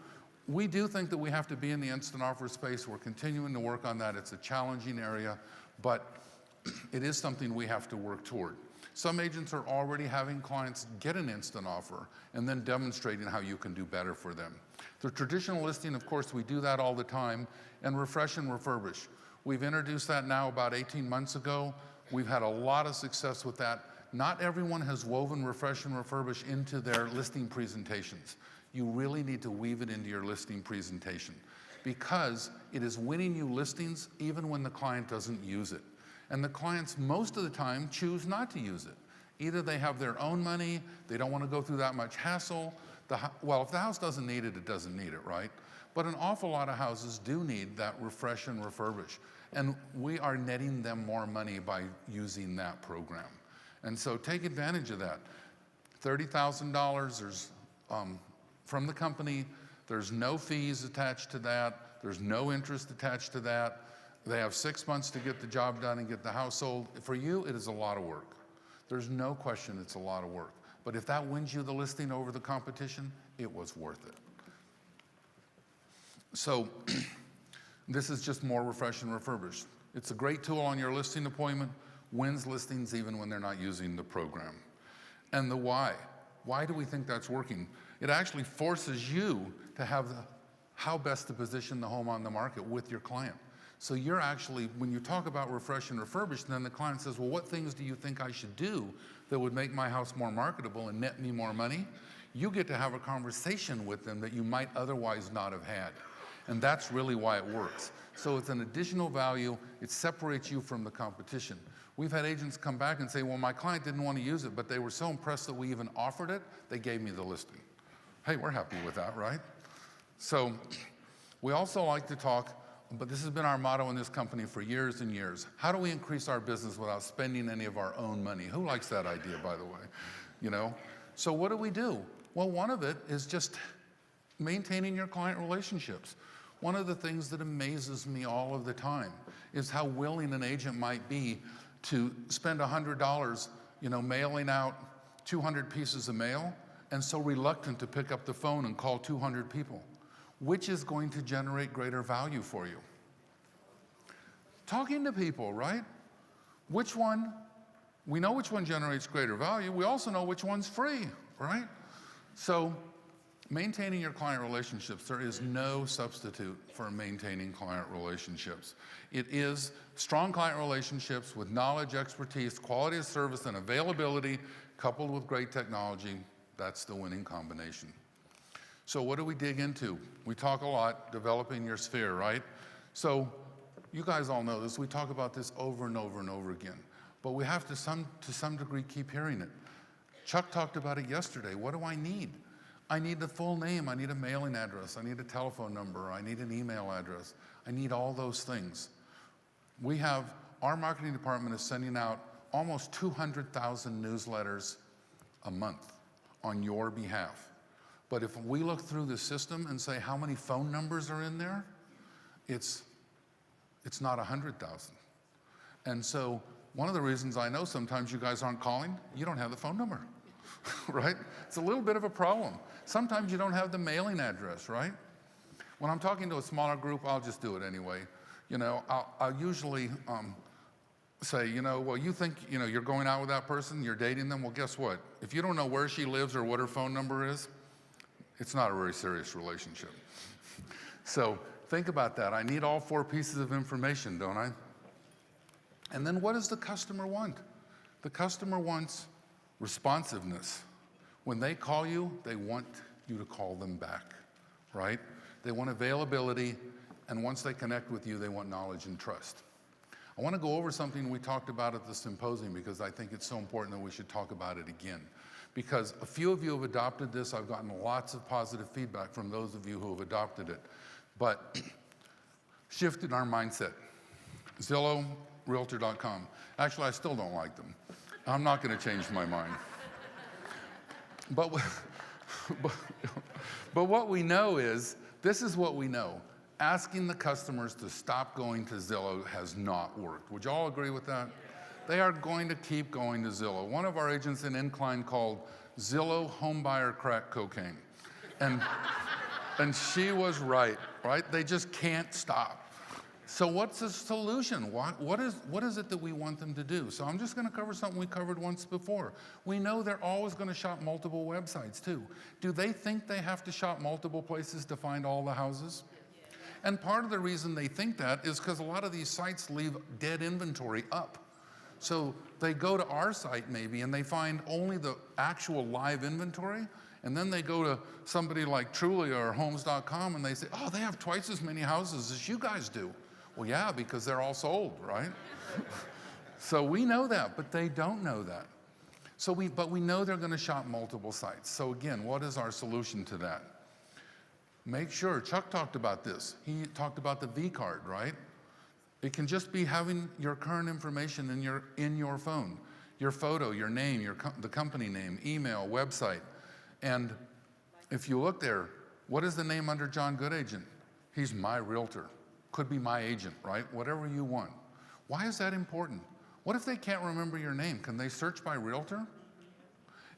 We do think that we have to be in the instant offer space. We're continuing to work on that. It's a challenging area, but it is something we have to work toward. Some agents are already having clients get an instant offer and then demonstrating how you can do better for them. The traditional listing, of course, we do that all the time, and refresh and refurbish. We've introduced that now about 18 months ago. We've had a lot of success with that. Not everyone has woven refresh and refurbish into their listing presentations. You really need to weave it into your listing presentation, because it is winning you listings even when the client doesn't use it. And the clients most of the time choose not to use it. Either they have their own money, they don't want to go through that much hassle. Well, if the house doesn't need it, it doesn't need it, right? But an awful lot of houses do need that refresh and refurbish. And we are netting them more money by using that program. And so take advantage of that. $30,000 from the company. There's no fees attached to that. There's no interest attached to that. They have 6 months to get the job done and get the house sold. For you, it is a lot of work. There's no question it's a lot of work. But if that wins you the listing over the competition, it was worth it. So this is just more refresh and refurbish. It's a great tool on your listing appointment, wins listings even when they're not using the program. And the why. Why do we think that's working? It actually forces you to have how best to position the home on the market with your client. So you're actually, when you talk about refresh and refurbish, then the client says, well, what things do you think I should do that would make my house more marketable and net me more money? You get to have a conversation with them that you might otherwise not have had. And that's really why it works. So it's an additional value. It separates you from the competition. We've had agents come back and say, well, my client didn't want to use it, but they were so impressed that we even offered it, they gave me the listing. Hey, we're happy with that, right? So we also like to talk, but this has been our motto in this company for years and years. How do we increase our business without spending any of our own money? Who likes that idea, by the way? You know? So what do? Well, one of it is just maintaining your client relationships. One of the things that amazes me all of the time is how willing an agent might be to spend $100, mailing out 200 pieces of mail, and so reluctant to pick up the phone and call 200 people. Which is going to generate greater value for you? Talking to people, right? Which one? We know which one generates greater value. We also know which one's free, right? So Maintaining your client relationships, there is no substitute for maintaining client relationships. It is strong client relationships with knowledge, expertise, quality of service, and availability, coupled with great technology. That's the winning combination. So what do we dig into? We talk a lot, developing your sphere, right? So you guys all know this. We talk about this over and over and over again. But we have to some degree keep hearing it. Chuck talked about it yesterday. What do I need? I need the full name, I need a mailing address, I need a telephone number, I need an email address. I need all those things. Our marketing department is sending out almost 200,000 newsletters a month on your behalf. But if we look through the system and say how many phone numbers are in there, it's not 100,000. And so one of the reasons I know sometimes you guys aren't calling, you don't have the phone number, right? It's a little bit of a problem. Sometimes you don't have the mailing address, right? When I'm talking to a smaller group, I'll just do it anyway. I'll usually say, well, you think, you're going out with that person, you're dating them. Well, guess what? If you don't know where she lives or what her phone number is, it's not a very serious relationship. So think about that. I need all 4 pieces of information, don't I? And then what does the customer want? The customer wants responsiveness. When they call you, they want you to call them back, right? They want availability, and once they connect with you, they want knowledge and trust. I want to go over something we talked about at the symposium because I think it's so important that we should talk about it again. Because a few of you have adopted this. I've gotten lots of positive feedback from those of you who have adopted it. But shifted our mindset. Zillow, Realtor.com. Actually, I still don't like them. I'm not going to change my mind. But what we know is, this is what we know. Asking the customers to stop going to Zillow has not worked. Would you all agree with that? They are going to keep going to Zillow. One of our agents in Incline called Zillow homebuyer crack cocaine. And she was right? They just can't stop. So what's the solution? What is it that we want them to do? So I'm just going to cover something we covered once before. We know they're always going to shop multiple websites too. Do they think they have to shop multiple places to find all the houses? And part of the reason they think that is because a lot of these sites leave dead inventory up. So they go to our site maybe and they find only the actual live inventory, and then they go to somebody like Trulia or Homes.com and they say, oh, they have twice as many houses as you guys do. Well, yeah, because they're all sold, right? So we know that, but they don't know that. But we know they're going to shop multiple sites. So again, what is our solution to that? Make sure, Chuck talked about this. He talked about the V card, right? It can just be having your current information in your phone, your photo, your name, the company name, email, website. And if you look there, what is the name under John Goodagent? He's my realtor. Could be my agent, right? Whatever you want. Why is that important? What if they can't remember your name? Can they search by realtor?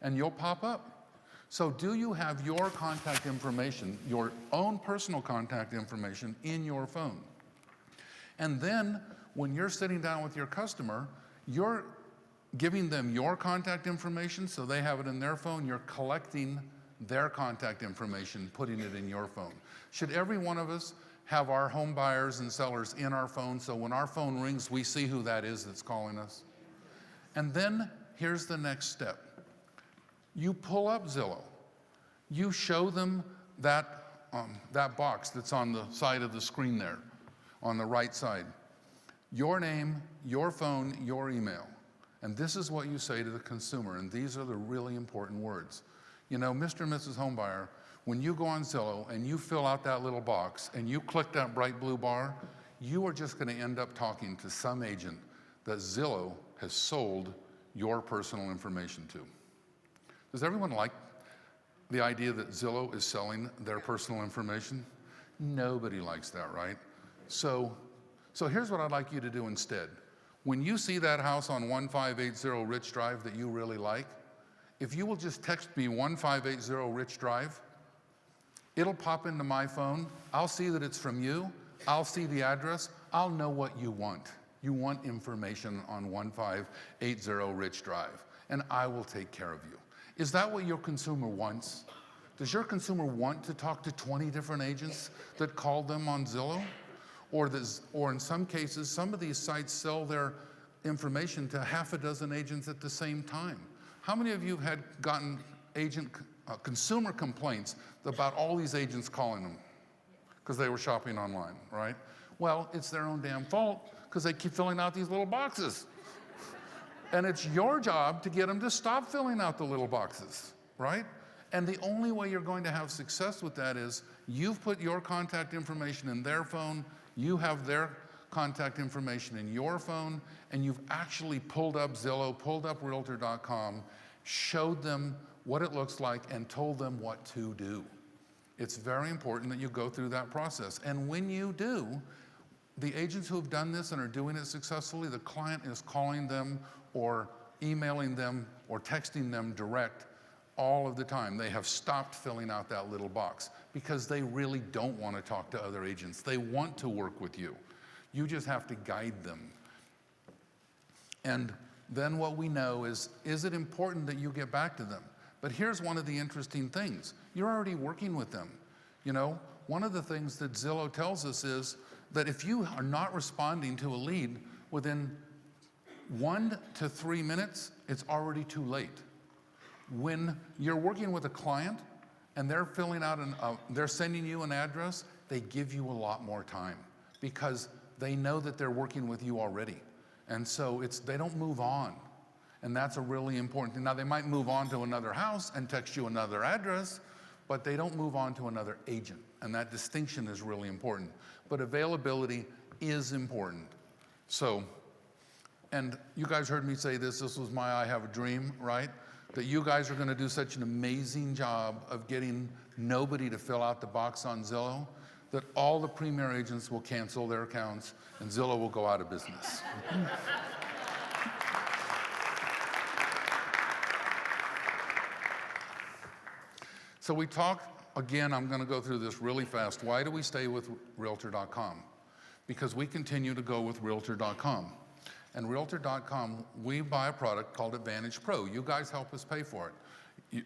And you'll pop up. So do you have your contact information, your own personal contact information in your phone? And then when you're sitting down with your customer, you're giving them your contact information so they have it in their phone. You're collecting their contact information, putting it in your phone. Should every one of us have our home buyers and sellers in our phone so when our phone rings, we see who that is that's calling us? And then here's the next step. You pull up Zillow. You show them that box that's on the side of the screen there, on the right side. Your name, your phone, your email. And this is what you say to the consumer, and these are the really important words. Mr. and Mrs. Homebuyer, when you go on Zillow and you fill out that little box and you click that bright blue bar, you are just going to end up talking to some agent that Zillow has sold your personal information to. Does everyone like the idea that Zillow is selling their personal information? Nobody likes that, right? So here's what I'd like you to do instead. When you see that house on 1580 Rich Drive that you really like, if you will just text me 1580 Rich Drive, it'll pop into my phone. I'll see that it's from you. I'll see the address. I'll know what you want. You want information on 1580 Rich Drive, and I will take care of you. Is that what your consumer wants? Does your consumer want to talk to 20 different agents that called them on Zillow? Or in some cases, some of these sites sell their information to half a dozen agents at the same time. How many of you have gotten consumer complaints about all these agents calling them because they were shopping online, right? Well, it's their own damn fault because they keep filling out these little boxes. And it's your job to get them to stop filling out the little boxes, right? And the only way you're going to have success with that is you've put your contact information in their phone, you have their contact information in your phone, and you've actually pulled up Zillow, pulled up Realtor.com, showed them what it looks like, and told them what to do. It's very important that you go through that process. And when you do, the agents who have done this and are doing it successfully, the client is calling them or emailing them or texting them direct all of the time. They have stopped filling out that little box because they really don't want to talk to other agents. They want to work with you. You just have to guide them. And then what we know is it important that you get back to them? But here's one of the interesting things. You're already working with them. You know, one of the things that Zillow tells us is that if you are not responding to a lead within 1 to 3 minutes, it's already too late. When you're working with a client and they're filling out they're sending you an address, they give you a lot more time because they know that they're working with you already. And so they don't move on. And that's a really important thing. Now, they might move on to another house and text you another address, but they don't move on to another agent. And that distinction is really important. But availability is important. So, and you guys heard me say this was my I have a dream, right? That you guys are gonna do such an amazing job of getting nobody to fill out the box on Zillow that all the premier agents will cancel their accounts and Zillow will go out of business. So we talk, again, I'm gonna go through this really fast. Why do we stay with Realtor.com? Because we continue to go with Realtor.com. And Realtor.com, we buy a product called Advantage Pro. You guys help us pay for it.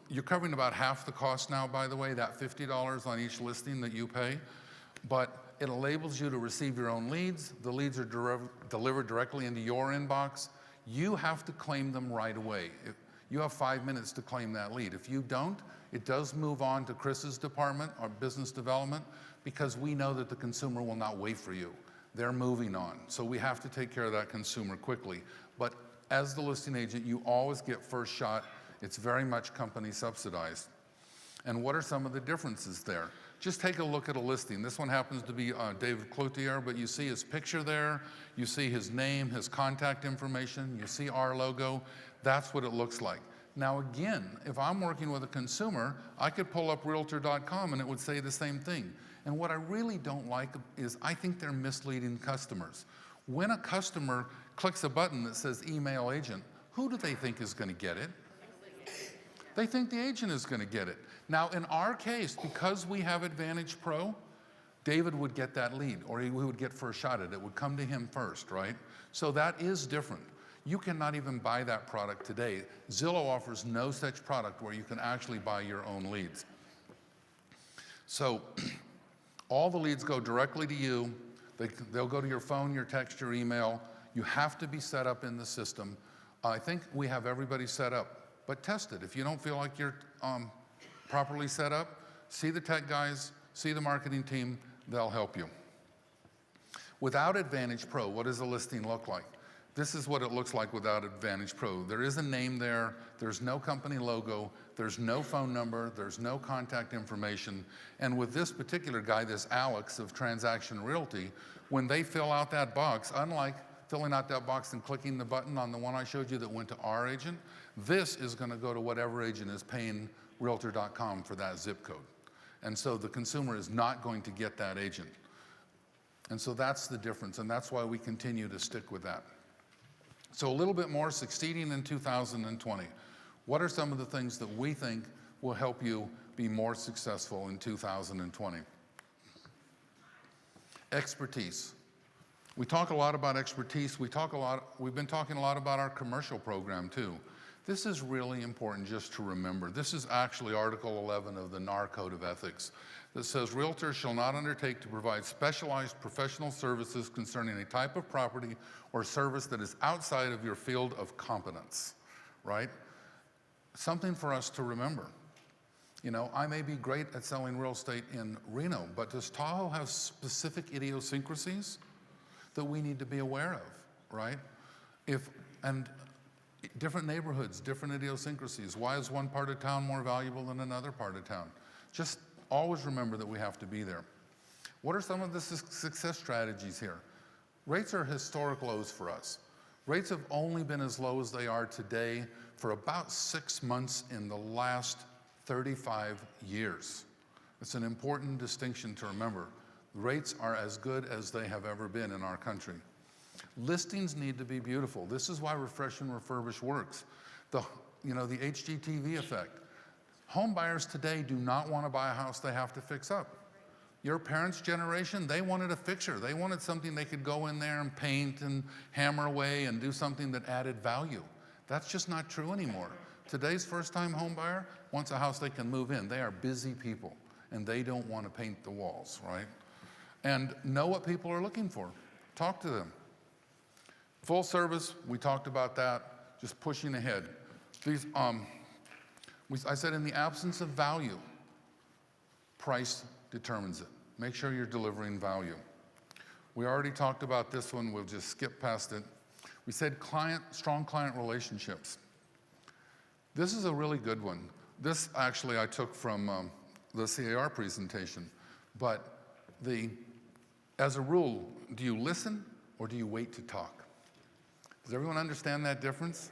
You're covering about half the cost now, by the way, that $50 on each listing that you pay. But it enables you to receive your own leads. The leads are delivered directly into your inbox. You have to claim them right away. You have 5 minutes to claim that lead. If you don't, it does move on to Chris's department, our business development, because we know that the consumer will not wait for you. They're moving on. So we have to take care of that consumer quickly. But as the listing agent, you always get first shot. It's very much company subsidized. And what are some of the differences there? Just take a look at a listing. This one happens to be David Cloutier, but you see his picture there. You see his name, his contact information. You see our logo. That's what it looks like. Now again, if I'm working with a consumer, I could pull up Realtor.com and it would say the same thing. And what I really don't like is I think they're misleading customers. When a customer clicks a button that says email agent, who do they think is gonna get it? They think the agent is gonna get it. Now in our case, because we have Advantage Pro, David would get that lead, or he would get first shot at it. It would come to him first, right? So that is different. You cannot even buy that product today. Zillow offers no such product where you can actually buy your own leads. So all the leads go directly to you. They'll go to your phone, your text, your email. You have to be set up in the system. I think we have everybody set up, but test it. If you don't feel like you're properly set up, see the tech guys, see the marketing team, they'll help you. Without Advantage Pro, what does a listing look like? This is what it looks like without Advantage Pro. There is a name there, there's no company logo, there's no phone number, there's no contact information. And with this particular guy, this Alex of Transaction Realty, when they fill out that box, unlike filling out that box and clicking the button on the one I showed you that went to our agent, this is gonna go to whatever agent is paying Realtor.com for that zip code. And so the consumer is not going to get that agent. And so that's the difference, and that's why we continue to stick with that. So a little bit more, succeeding in 2020. What are some of the things that we think will help you be more successful in 2020? Expertise. We talk a lot about expertise. We've been talking a lot about our commercial program too. This is really important just to remember. This is actually Article 11 of the NAR Code of Ethics that says realtors shall not undertake to provide specialized professional services concerning a type of property or service that is outside of your field of competence, right? Something for us to remember. You know, I may be great at selling real estate in Reno, but does Tahoe have specific idiosyncrasies that we need to be aware of, right? And different neighborhoods, different idiosyncrasies. Why is one part of town more valuable than another part of town? Just always remember that we have to be there. What are some of the success strategies here? Rates are historic lows for us. Rates have only been as low as they are today for about 6 months in the last 35 years. It's an important distinction to remember. Rates are as good as they have ever been in our country. Listings need to be beautiful. This is why refresh and refurbish works. The HGTV effect. Home buyers today do not want to buy a house they have to fix up. Your parents' generation, they wanted a fixture. They wanted something they could go in there and paint and hammer away and do something that added value. That's just not true anymore. Today's first-time home buyer wants a house they can move in. They are busy people, and they don't want to paint the walls, right? And know what people are looking for. Talk to them. Full service, we talked about that, just pushing ahead. These, I said in the absence of value, price determines it. Make sure you're delivering value. We already talked about this one, we'll just skip past it. We said strong client relationships. This is a really good one. This actually I took from the CAR presentation, but as a rule, do you listen or do you wait to talk? Does everyone understand that difference?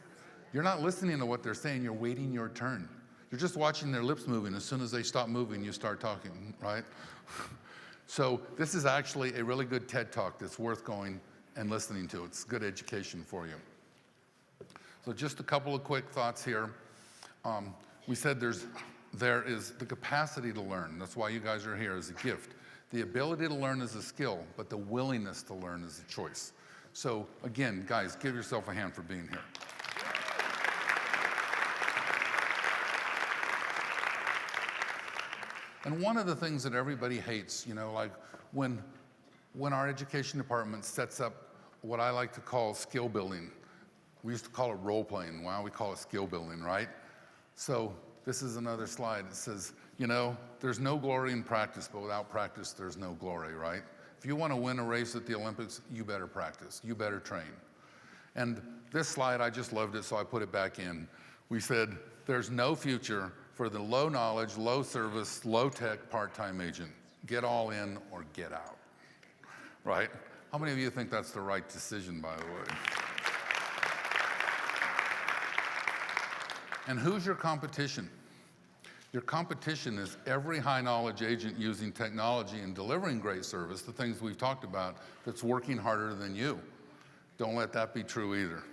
You're not listening to what they're saying, you're waiting your turn. You're just watching their lips moving. As soon as they stop moving, you start talking, right? So this is actually a really good TED Talk that's worth going and listening to. It's good education for you. So just a couple of quick thoughts here. We said there is the capacity to learn. That's why you guys are here, is a gift. The ability to learn is a skill, but the willingness to learn is a choice. So again, guys, give yourself a hand for being here. And one of the things that everybody hates, like when our education department sets up what I like to call skill building. We used to call it role playing. Now we call it skill building, right? So this is another slide. It says, there's no glory in practice, but without practice, there's no glory, right? If you want to win a race at the Olympics, you better practice. You better train. And this slide, I just loved it, so I put it back in. We said, there's no future for the low knowledge, low service, low tech part-time agent. Get all in or get out, right? How many of you think that's the right decision, by the way? And who's your competition? Your competition is every high knowledge agent using technology and delivering great service, the things we've talked about, that's working harder than you. Don't let that be true either.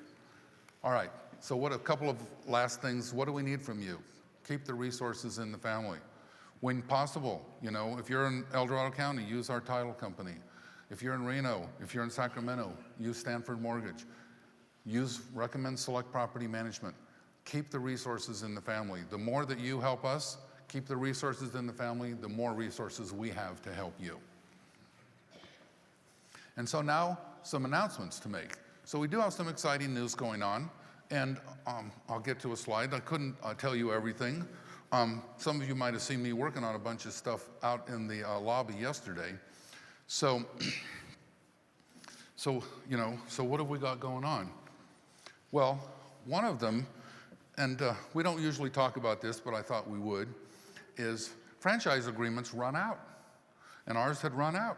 All right, so a couple of last things. What do we need from you? Keep the resources in the family. When possible, if you're in El Dorado County, use our title company. If you're in Reno, if you're in Sacramento, use Stanford Mortgage. Recommend Select Property Management. Keep the resources in the family. The more that you help us keep the resources in the family, the more resources we have to help you. And so now, some announcements to make. So we do have some exciting news going on, and I'll get to a slide. I couldn't tell you everything. Some of you might have seen me working on a bunch of stuff out in the lobby yesterday. So what have we got going on? Well, one of them, and we don't usually talk about this, but I thought we would, is franchise agreements run out. And ours had run out.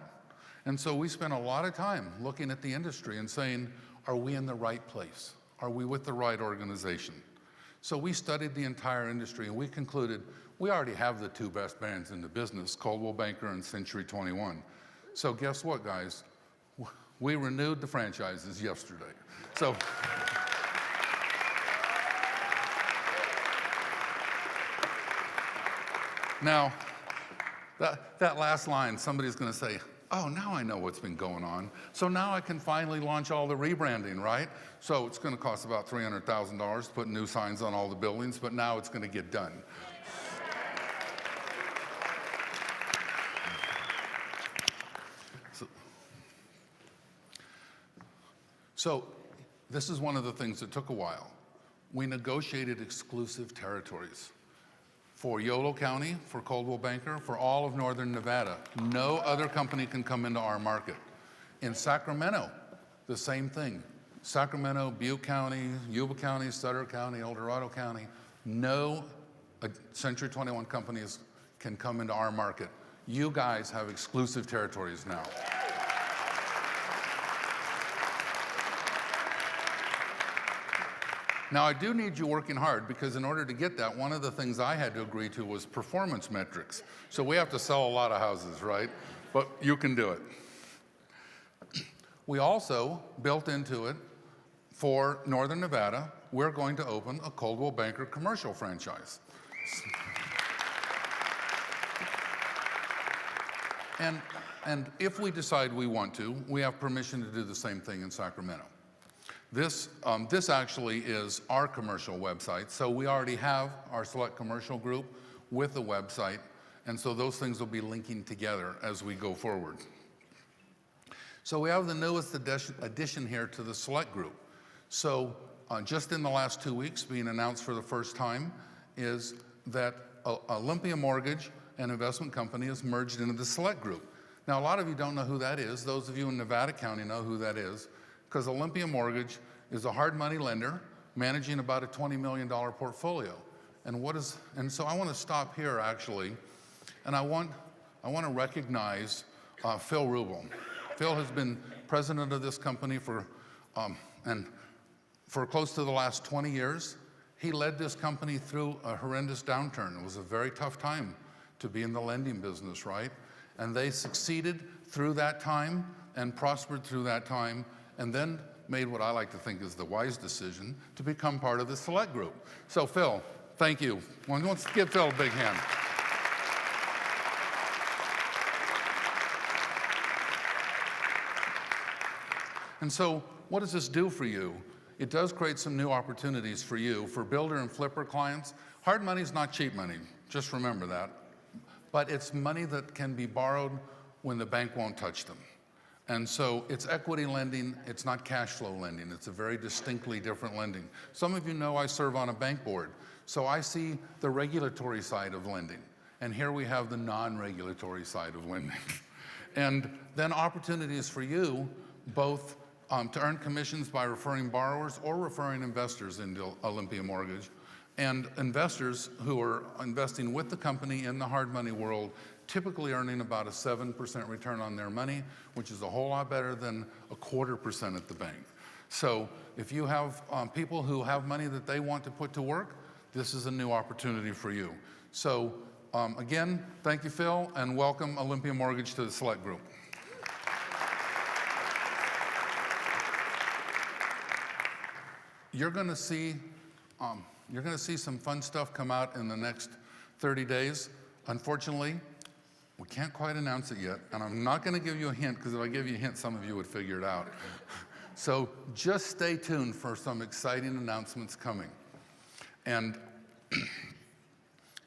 And so we spent a lot of time looking at the industry and saying, are we in the right place? Are we with the right organization? So we studied the entire industry and we concluded we already have the two best brands in the business, Coldwell Banker and Century 21. So guess what, guys? We renewed the franchises yesterday. So. Now, that last line, somebody's going to say, oh, now I know what's been going on. So now I can finally launch all the rebranding, right? So it's going to cost about $300,000 to put new signs on all the buildings, but now it's going to get done. So this is one of the things that took a while. We negotiated exclusive territories for Yolo County, for Coldwell Banker, for all of northern Nevada. No other company can come into our market. In Sacramento, the same thing. Sacramento, Butte County, Yuba County, Sutter County, El Dorado County, no Century 21 companies can come into our market. You guys have exclusive territories now. Now, I do need you working hard, because in order to get that, one of the things I had to agree to was performance metrics. So we have to sell a lot of houses, right? But you can do it. We also built into it, for Northern Nevada, we're going to open a Coldwell Banker commercial franchise. And if we decide we want to, we have permission to do the same thing in Sacramento. This actually is our commercial website. So we already have our select commercial group with the website. And so those things will be linking together as we go forward. So we have the newest addition here to the select group. So just in the last 2 weeks, being announced for the first time, is that Olympia Mortgage, an investment company, is merged into the select group. Now, a lot of you don't know who that is. Those of you in Nevada County know who that is, because Olympia Mortgage is a hard money lender managing about a $20 million portfolio. And so I want to stop here, actually, and I want to recognize Phil Rubel. Phil has been president of this company for close to the last 20 years. He led this company through a horrendous downturn. It was a very tough time to be in the lending business, right? And they succeeded through that time and prospered through that time, and then made what I like to think is the wise decision to become part of the select group. So Phil, thank you. Let's give Phil a big hand. And so what does this do for you? It does create some new opportunities for you. For builder and flipper clients, hard money is not cheap money. Just remember that. But it's money that can be borrowed when the bank won't touch them. And so it's equity lending, it's not cash flow lending. It's a very distinctly different lending. Some of you know I serve on a bank board, so I see the regulatory side of lending. And here we have the non-regulatory side of lending. And then opportunities for you, both to earn commissions by referring borrowers or referring investors into Olympia Mortgage. And investors who are investing with the company in the hard money world, typically earning about a 7% return on their money, which is a whole lot better than a 0.25% at the bank. So if you have people who have money that they want to put to work, this is a new opportunity for you. So again, thank you, Phil, and welcome Olympia Mortgage to the select group. You're going to see some fun stuff come out in the next 30 days. Unfortunately, we can't quite announce it yet, and I'm not going to give you a hint, because if I give you a hint, some of you would figure it out. So just stay tuned for some exciting announcements coming. And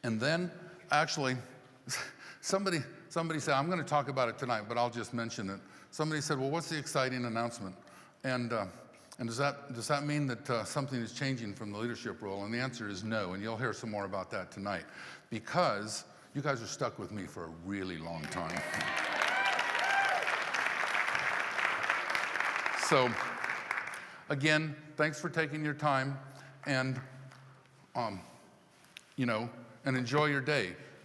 then, actually, somebody said, I'm going to talk about it tonight, but I'll just mention it. Somebody said, well, what's the exciting announcement? And does that mean that something is changing from the leadership role? And the answer is no, and you'll hear some more about that tonight, because you guys are stuck with me for a really long time. So, again, thanks for taking your time, and and enjoy your day.